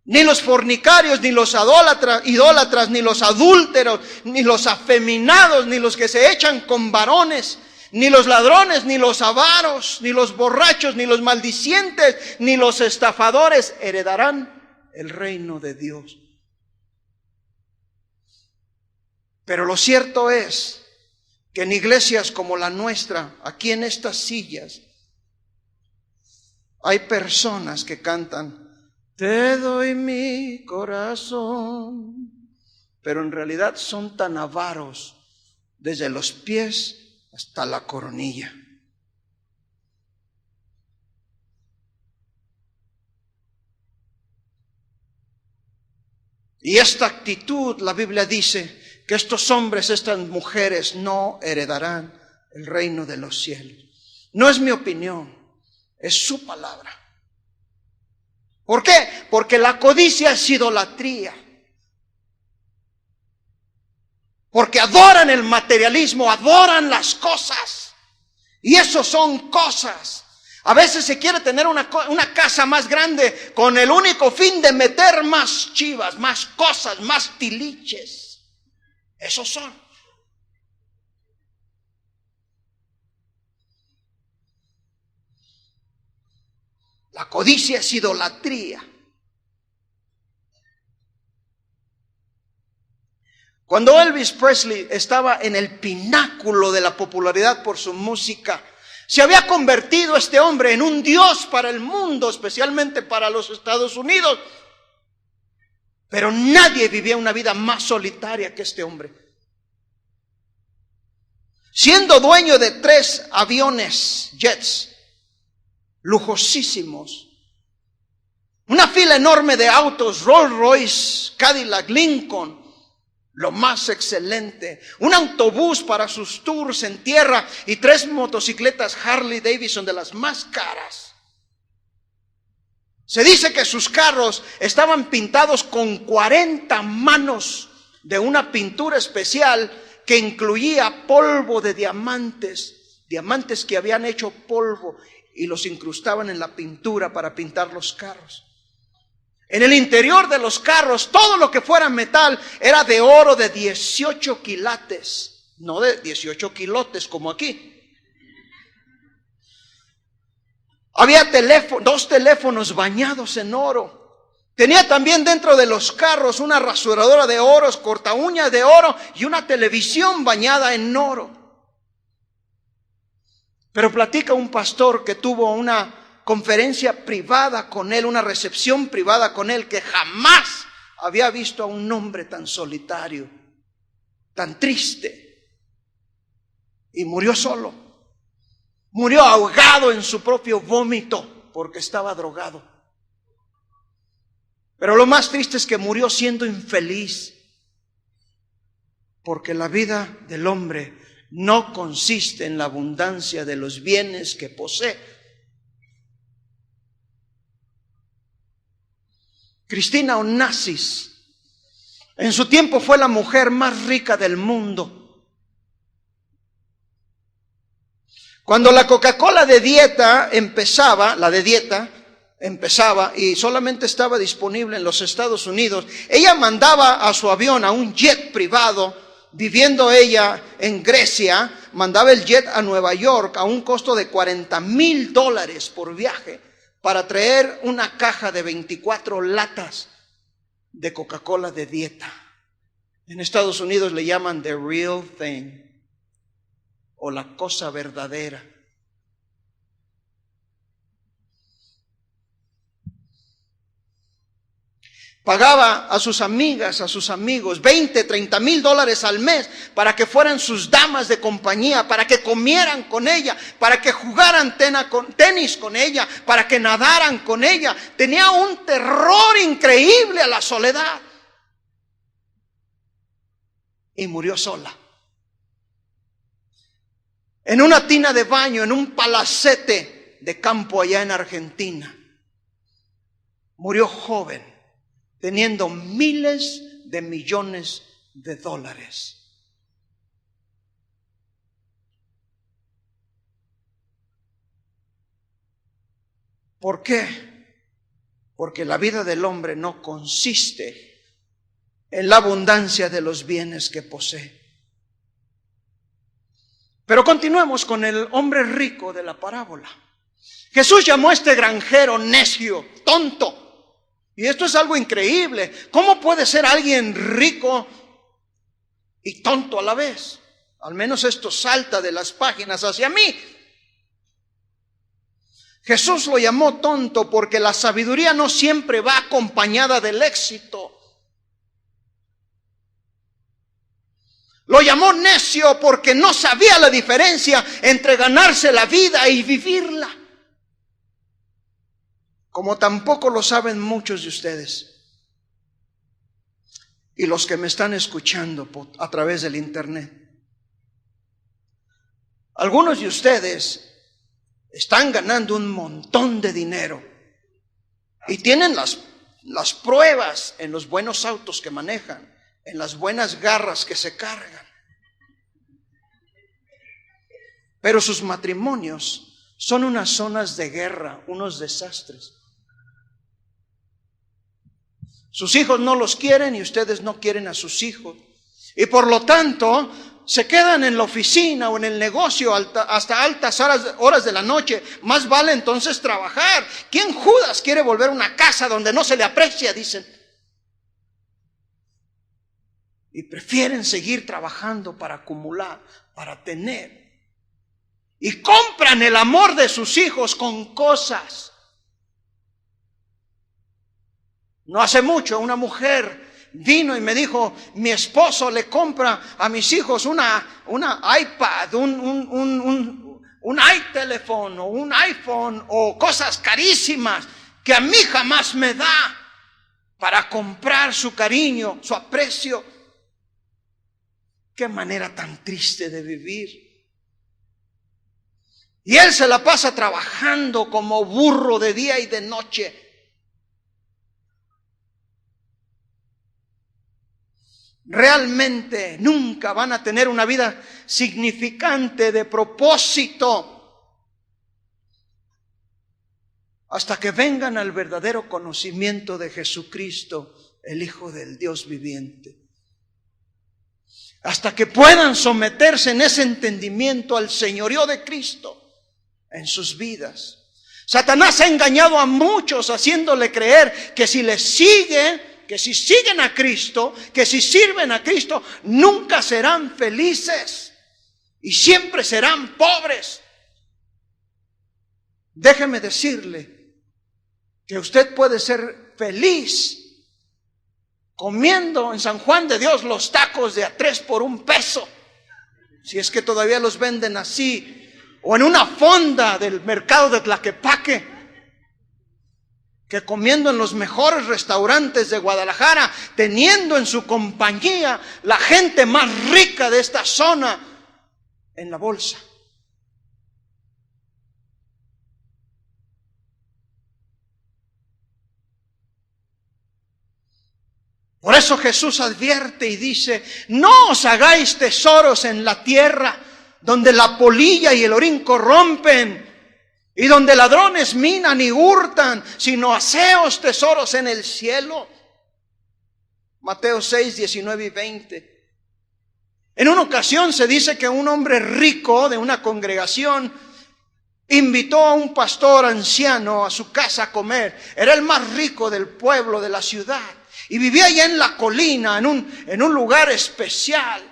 A: Ni los fornicarios, ni los idólatras, ni los adúlteros, ni los afeminados, ni los que se echan con varones, ni los ladrones, ni los avaros, ni los borrachos, ni los maldicientes, ni los estafadores heredarán el reino de Dios. Pero lo cierto es que en iglesias como la nuestra, aquí en estas sillas, hay personas que cantan: te doy mi corazón, pero en realidad son tan avaros desde los pies hasta la coronilla. Y esta actitud, la Biblia dice que estos hombres, estas mujeres no heredarán el reino de los cielos. No es mi opinión, es su palabra. ¿Por qué? Porque la codicia es idolatría. Porque adoran el materialismo, adoran las cosas. Y eso son cosas. A veces se quiere tener una casa más grande con el único fin de meter más chivas, más cosas, más tiliches. Esos son. La codicia es idolatría. Cuando Elvis Presley estaba en el pináculo de la popularidad por su música, se había convertido este hombre en un dios para el mundo, especialmente para los Estados Unidos. Pero nadie vivía una vida más solitaria que este hombre. Siendo dueño de 3 aviones, jets, lujosísimos, una fila enorme de autos, Rolls Royce, Cadillac, Lincoln, lo más excelente, un autobús para sus tours en tierra y 3 motocicletas Harley Davidson de las más caras. Se dice que sus carros estaban pintados con 40 manos de una pintura especial que incluía polvo de diamantes, diamantes que habían hecho polvo y los incrustaban en la pintura para pintar los carros. En el interior de los carros, todo lo que fuera metal era de oro de 18 quilates, no de 18 quilotes como aquí. Había 2 teléfonos bañados en oro. Tenía también dentro de los carros una rasuradora de oro, corta uñas de oro y una televisión bañada en oro. Pero platica un pastor que tuvo una conferencia privada con él, una recepción privada con él, que jamás había visto a un hombre tan solitario, tan triste, y murió solo, murió ahogado en su propio vómito porque estaba drogado. Pero lo más triste es que murió siendo infeliz, porque la vida del hombre no consiste en la abundancia de los bienes que posee. Cristina Onassis en su tiempo fue la mujer más rica del mundo. Cuando la Coca-Cola de dieta empezaba, y solamente estaba disponible en los Estados Unidos, ella mandaba a su avión, a un jet privado, viviendo ella en Grecia, mandaba el jet a Nueva York a un costo de $40,000 por viaje, para traer una caja de 24 latas de Coca-Cola de dieta. En Estados Unidos le llaman the real thing, o la cosa verdadera. Pagaba a sus amigas, a sus amigos, $20, $30,000 al mes para que fueran sus damas de compañía, para que comieran con ella, para que jugaran tenis con ella, para que nadaran con ella. Tenía un terror increíble a la soledad. Y murió sola. En una tina de baño, en un palacete de campo allá en Argentina. Murió joven, teniendo miles de millones de dólares. ¿Por qué? Porque la vida del hombre no consiste en la abundancia de los bienes que posee. Pero continuemos con el hombre rico de la parábola. Jesús llamó a este granjero necio, tonto. Y esto es algo increíble. ¿Cómo puede ser alguien rico y tonto a la vez? Al menos esto salta de las páginas hacia mí. Jesús lo llamó tonto porque la sabiduría no siempre va acompañada del éxito. Lo llamó necio porque no sabía la diferencia entre ganarse la vida y vivirla. Como tampoco lo saben muchos de ustedes y los que me están escuchando a través del internet. Algunos de ustedes están ganando un montón de dinero y tienen las pruebas en los buenos autos que manejan, en las buenas garras que se cargan. Pero sus matrimonios son unas zonas de guerra, unos desastres. Sus hijos no los quieren y ustedes no quieren a sus hijos. Y por lo tanto, se quedan en la oficina o en el negocio hasta altas horas de la noche. Más vale entonces trabajar. ¿Quién Judas quiere volver a una casa donde no se le aprecia? Dicen. Y prefieren seguir trabajando para acumular, para tener. Y compran el amor de sus hijos con cosas. No hace mucho una mujer vino y me dijo, mi esposo le compra a mis hijos una iPad, un iTelephone o un iPhone o cosas carísimas que a mí jamás me da para comprar su cariño, su aprecio. Qué manera tan triste de vivir. Y él se la pasa trabajando como burro de día y de noche. Realmente nunca van a tener una vida significante de propósito hasta que vengan al verdadero conocimiento de Jesucristo, el Hijo del Dios viviente. Hasta que puedan someterse en ese entendimiento al señorío de Cristo en sus vidas. Satanás ha engañado a muchos haciéndole creer que si le siguen, que si siguen a Cristo, que si sirven a Cristo, nunca serán felices y siempre serán pobres. Déjeme decirle que usted puede ser feliz comiendo en San Juan de Dios los tacos de a $3 por $1, si es que todavía los venden así, o en una fonda del mercado de Tlaquepaque, que comiendo en los mejores restaurantes de Guadalajara, teniendo en su compañía la gente más rica de esta zona en la bolsa. Por eso Jesús advierte y dice, no os hagáis tesoros en la tierra, donde la polilla y el orín corrompen, y donde ladrones minan y hurtan, sino haceos tesoros en el cielo. Mateo 6, 19 y 20. En una ocasión se dice que un hombre rico de una congregación invitó a un pastor anciano a su casa a comer. Era el más rico del pueblo, de la ciudad. Y vivía allá en la colina, en un lugar especial.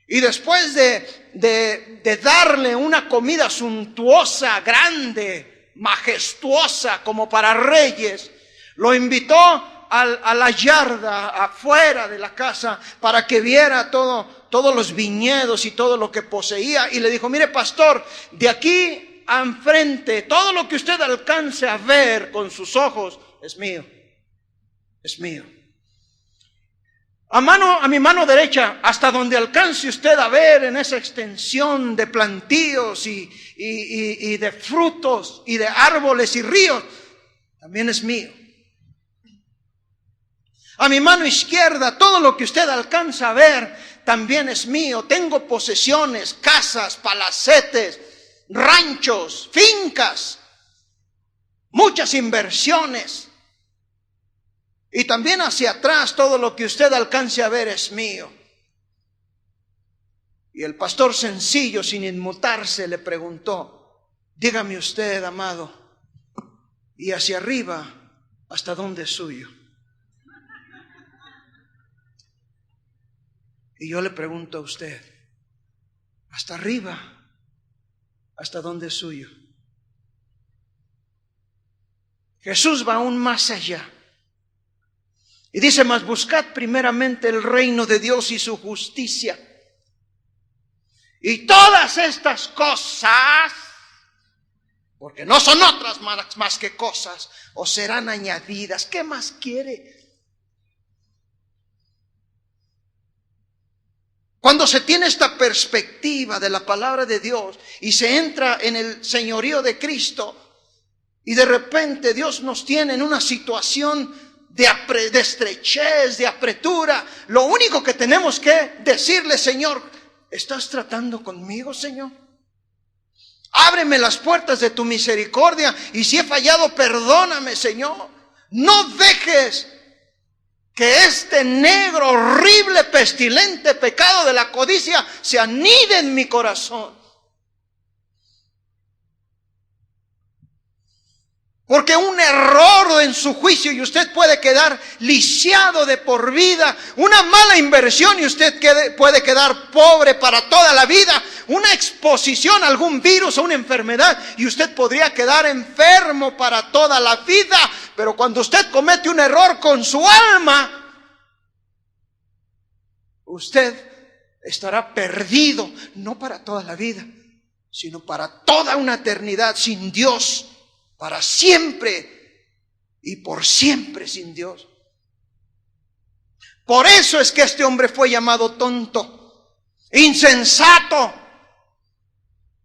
A: Y después de darle una comida suntuosa, grande, majestuosa, como para reyes, lo invitó a la yarda, afuera de la casa, para que viera todos los viñedos y todo lo que poseía. Y le dijo, mire pastor, de aquí a enfrente, todo lo que usted alcance a ver con sus ojos, es mío. Es mío. A mi mano derecha, hasta donde alcance usted a ver en esa extensión de plantíos y de frutos y de árboles y ríos, también es mío. A mi mano izquierda, todo lo que usted alcanza a ver, también es mío. Tengo posesiones, casas, palacetes, ranchos, fincas, muchas inversiones. Y también hacia atrás todo lo que usted alcance a ver es mío. Y el pastor sencillo, sin inmutarse, le preguntó, dígame usted, amado, y hacia arriba, ¿hasta dónde es suyo? Y yo le pregunto a usted, hasta arriba, ¿hasta dónde es suyo? Jesús va aún más allá. Y dice, mas buscad primeramente el reino de Dios y su justicia. Y todas estas cosas, porque no son otras más que cosas, os serán añadidas. ¿Qué más quiere? Cuando se tiene esta perspectiva de la palabra de Dios y se entra en el señorío de Cristo, y de repente Dios nos tiene en una situación de estrechez, de apretura, lo único que tenemos que decirle, Señor, ¿estás tratando conmigo, Señor? Ábreme las puertas de tu misericordia, y si he fallado, perdóname, Señor. No dejes que este negro, horrible, pestilente pecado de la codicia se anide en mi corazón. Porque un error en su juicio y usted puede quedar lisiado de por vida. Una mala inversión y usted puede quedar pobre para toda la vida. Una exposición a algún virus o una enfermedad y usted podría quedar enfermo para toda la vida. Pero cuando usted comete un error con su alma, usted estará perdido, no para toda la vida, sino para toda una eternidad sin Dios. Para siempre y por siempre sin Dios. Por eso es que este hombre fue llamado tonto, insensato.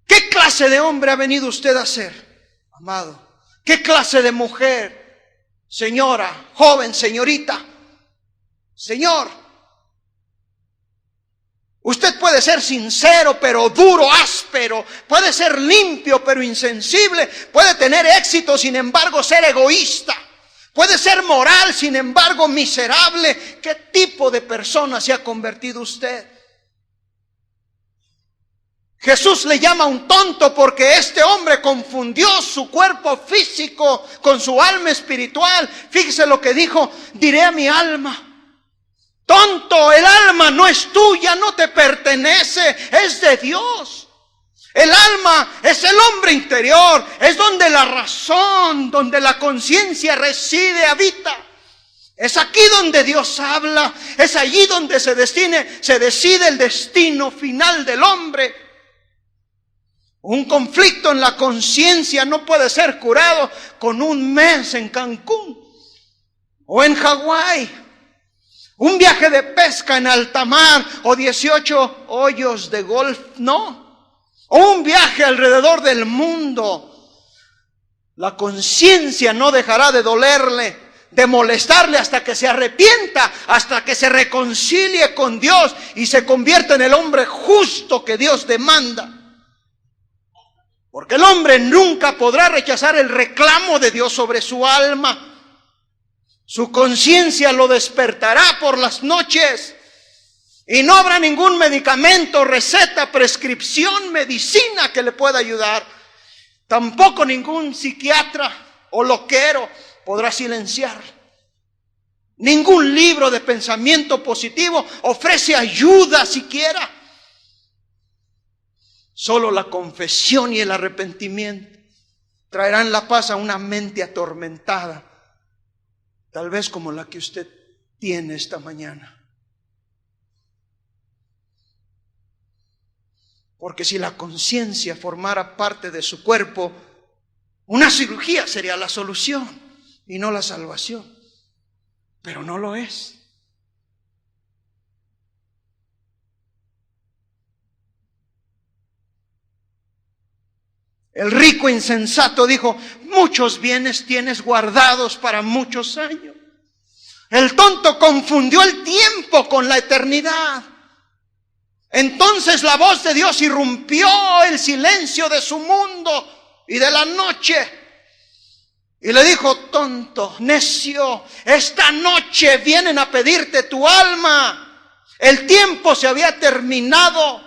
A: ¿Qué clase de hombre ha venido usted a ser, amado? ¿Qué clase de mujer, señora, joven, señorita, señor? Usted puede ser sincero, pero duro, áspero. Puede ser limpio, pero insensible. Puede tener éxito, sin embargo, ser egoísta. Puede ser moral, sin embargo, miserable. ¿Qué tipo de persona se ha convertido usted? Jesús le llama un tonto porque este hombre confundió su cuerpo físico con su alma espiritual. Fíjese lo que dijo: diré a mi alma: tonto, el alma no es tuya, no te pertenece, es de Dios. El alma es el hombre interior, es donde la razón, donde la conciencia reside, habita. Es aquí donde Dios habla, es allí donde se decide el destino final del hombre. Un conflicto en la conciencia no puede ser curado con un mes en Cancún o en Hawái. Un viaje de pesca en alta mar o 18 hoyos de golf, no. O un viaje alrededor del mundo. La conciencia no dejará de dolerle, de molestarle hasta que se arrepienta, hasta que se reconcilie con Dios y se convierta en el hombre justo que Dios demanda. Porque el hombre nunca podrá rechazar el reclamo de Dios sobre su alma. Su conciencia lo despertará por las noches y no habrá ningún medicamento, receta, prescripción, medicina que le pueda ayudar. Tampoco ningún psiquiatra o loquero podrá silenciar. Ningún libro de pensamiento positivo ofrece ayuda siquiera. Solo la confesión y el arrepentimiento traerán la paz a una mente atormentada, tal vez como la que usted tiene esta mañana. Porque si la conciencia formara parte de su cuerpo, una cirugía sería la solución y no la salvación. Pero no lo es. El rico insensato dijo: muchos bienes tienes guardados para muchos años. El tonto confundió el tiempo con la eternidad. Entonces la voz de Dios irrumpió el silencio de su mundo y de la noche. Y le dijo: tonto, necio, esta noche vienen a pedirte tu alma. El tiempo se había terminado.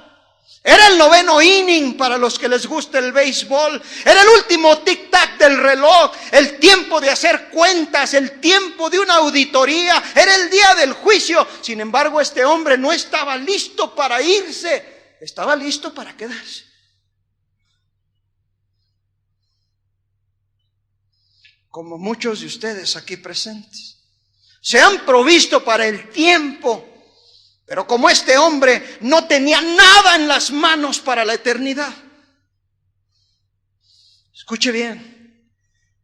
A: Era el 9º inning para los que les gusta el béisbol. Era el último tic-tac del reloj. El tiempo de hacer cuentas, el tiempo de una auditoría. Era el día del juicio. Sin embargo, este hombre no estaba listo para irse. Estaba listo para quedarse. Como muchos de ustedes aquí presentes, se han provisto para el tiempo. Pero como este hombre no tenía nada en las manos para la eternidad. Escuche bien,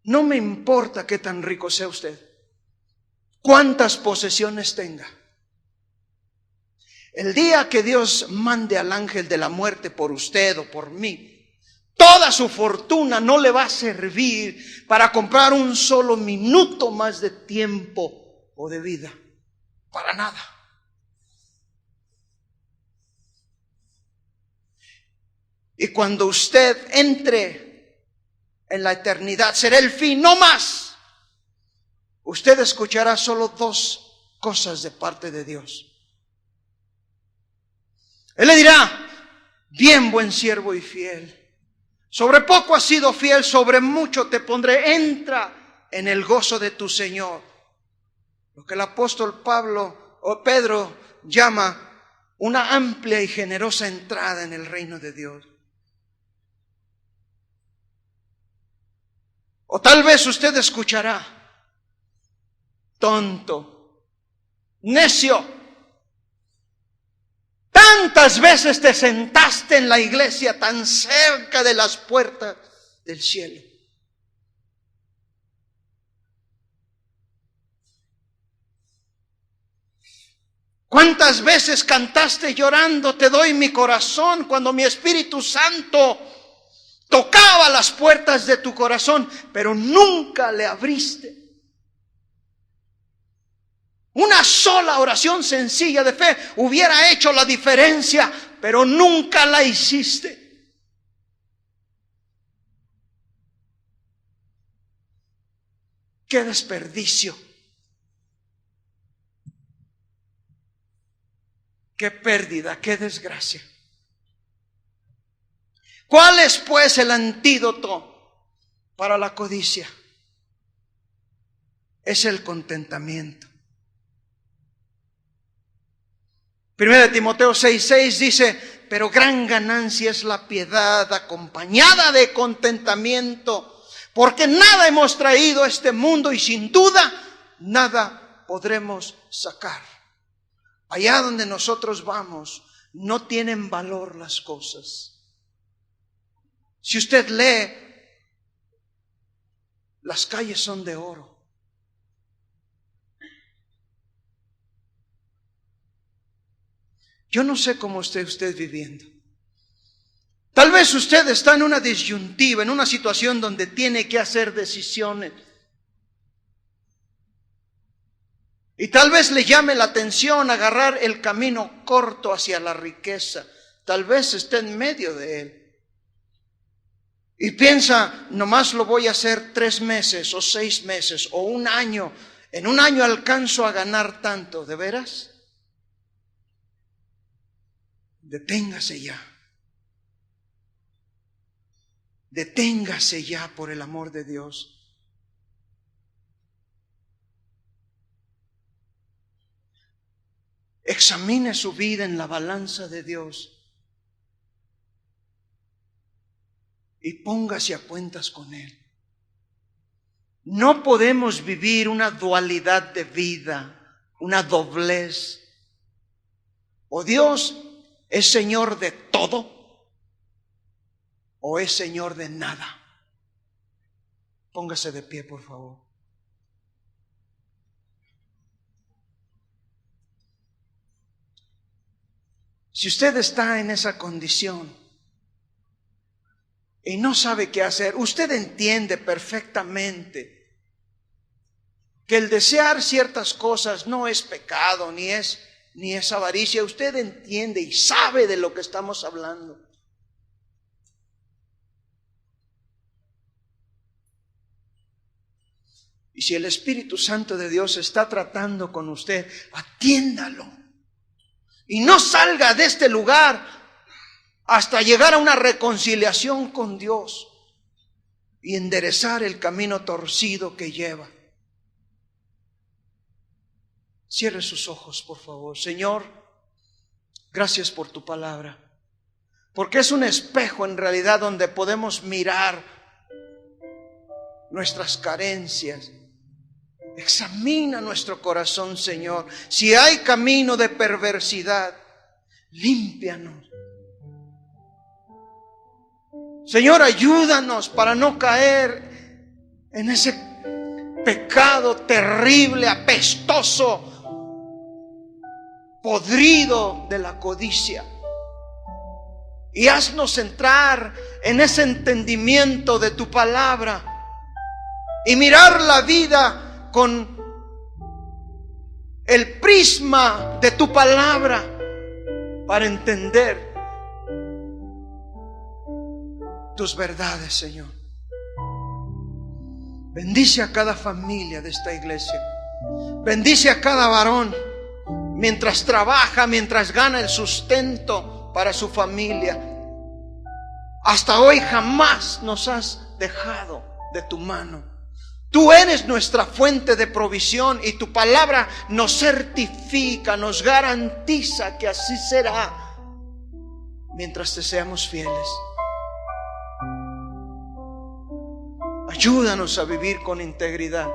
A: no me importa qué tan rico sea usted, cuántas posesiones tenga. El día que Dios mande al ángel de la muerte por usted o por mí, toda su fortuna no le va a servir para comprar un solo minuto más de tiempo o de vida. Para nada. Y cuando usted entre en la eternidad, será el fin, no más. Usted escuchará solo dos cosas de parte de Dios. Él le dirá: bien, buen siervo y fiel. Sobre poco has sido fiel, sobre mucho te pondré. Entra en el gozo de tu Señor. Lo que el apóstol Pedro llama una amplia y generosa entrada en el reino de Dios. O tal vez usted escuchará: tonto, necio, tantas veces te sentaste en la iglesia tan cerca de las puertas del cielo. ¿Cuántas veces cantaste llorando: te doy mi corazón, cuando mi Espíritu Santo tocaba las puertas de tu corazón, pero nunca le abriste? Una sola oración sencilla de fe hubiera hecho la diferencia, pero nunca la hiciste. ¡Qué desperdicio! ¡Qué pérdida! ¡Qué desgracia! ¿Cuál es pues el antídoto para la codicia? Es el contentamiento. 1 Timoteo 6:6 dice: pero gran ganancia es la piedad acompañada de contentamiento, porque nada hemos traído a este mundo y sin duda nada podremos sacar. Allá donde nosotros vamos no tienen valor las cosas. Si usted lee, las calles son de oro. Yo no sé cómo esté usted viviendo. Tal vez usted está en una disyuntiva, en una situación donde tiene que hacer decisiones. Y tal vez le llame la atención agarrar el camino corto hacia la riqueza. Tal vez esté en medio de él. Y piensa: nomás lo voy a hacer 3 meses o 6 meses o 1 año. En 1 año alcanzo a ganar tanto. ¿De veras? Deténgase ya. Deténgase ya, por el amor de Dios. Examine su vida en la balanza de Dios y póngase a cuentas con Él. No podemos vivir una dualidad de vida, una doblez. O Dios es Señor de todo, o es Señor de nada. Póngase de pie, por favor. Si usted está en esa condición y no sabe qué hacer, usted entiende perfectamente que el desear ciertas cosas no es pecado, ni es avaricia. Usted entiende y sabe de lo que estamos hablando. Y si el Espíritu Santo de Dios está tratando con usted, atiéndalo. Y no salga de este lugar hasta llegar a una reconciliación con Dios y enderezar el camino torcido que lleva. Cierre sus ojos, por favor. Señor, gracias por tu palabra, porque es un espejo en realidad donde podemos mirar nuestras carencias. Examina nuestro corazón, Señor. Si hay camino de perversidad, límpianos. Señor, ayúdanos para no caer en ese pecado terrible, apestoso, podrido de la codicia. Y haznos entrar en ese entendimiento de tu palabra y mirar la vida con el prisma de tu palabra para entender tus verdades, Señor. Bendice a cada familia de esta iglesia. Bendice a cada varón mientras trabaja, mientras gana el sustento para su familia. Hasta hoy jamás nos has dejado de tu mano. Tú eres nuestra fuente de provisión y tu palabra nos certifica, nos garantiza que así será mientras te seamos fieles. Ayúdanos a vivir con integridad.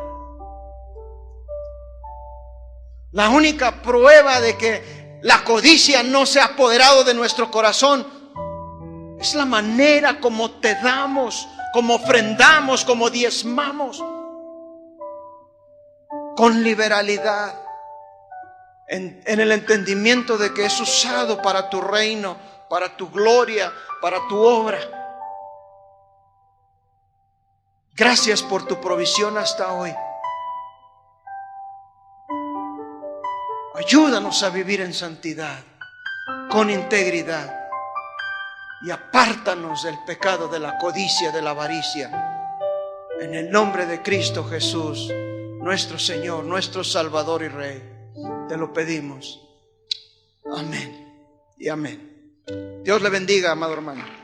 A: La única prueba de que la codicia no se ha apoderado de nuestro corazón es la manera como te damos, como ofrendamos, como diezmamos. Con liberalidad, en el entendimiento de que es usado para tu reino, para tu gloria, para tu obra. Gracias por tu provisión hasta hoy. Ayúdanos a vivir en santidad, con integridad, y apártanos del pecado de la codicia, de la avaricia. En el nombre de Cristo Jesús, nuestro Señor, nuestro Salvador y Rey, te lo pedimos. Amén y amén. Dios le bendiga, amado hermano.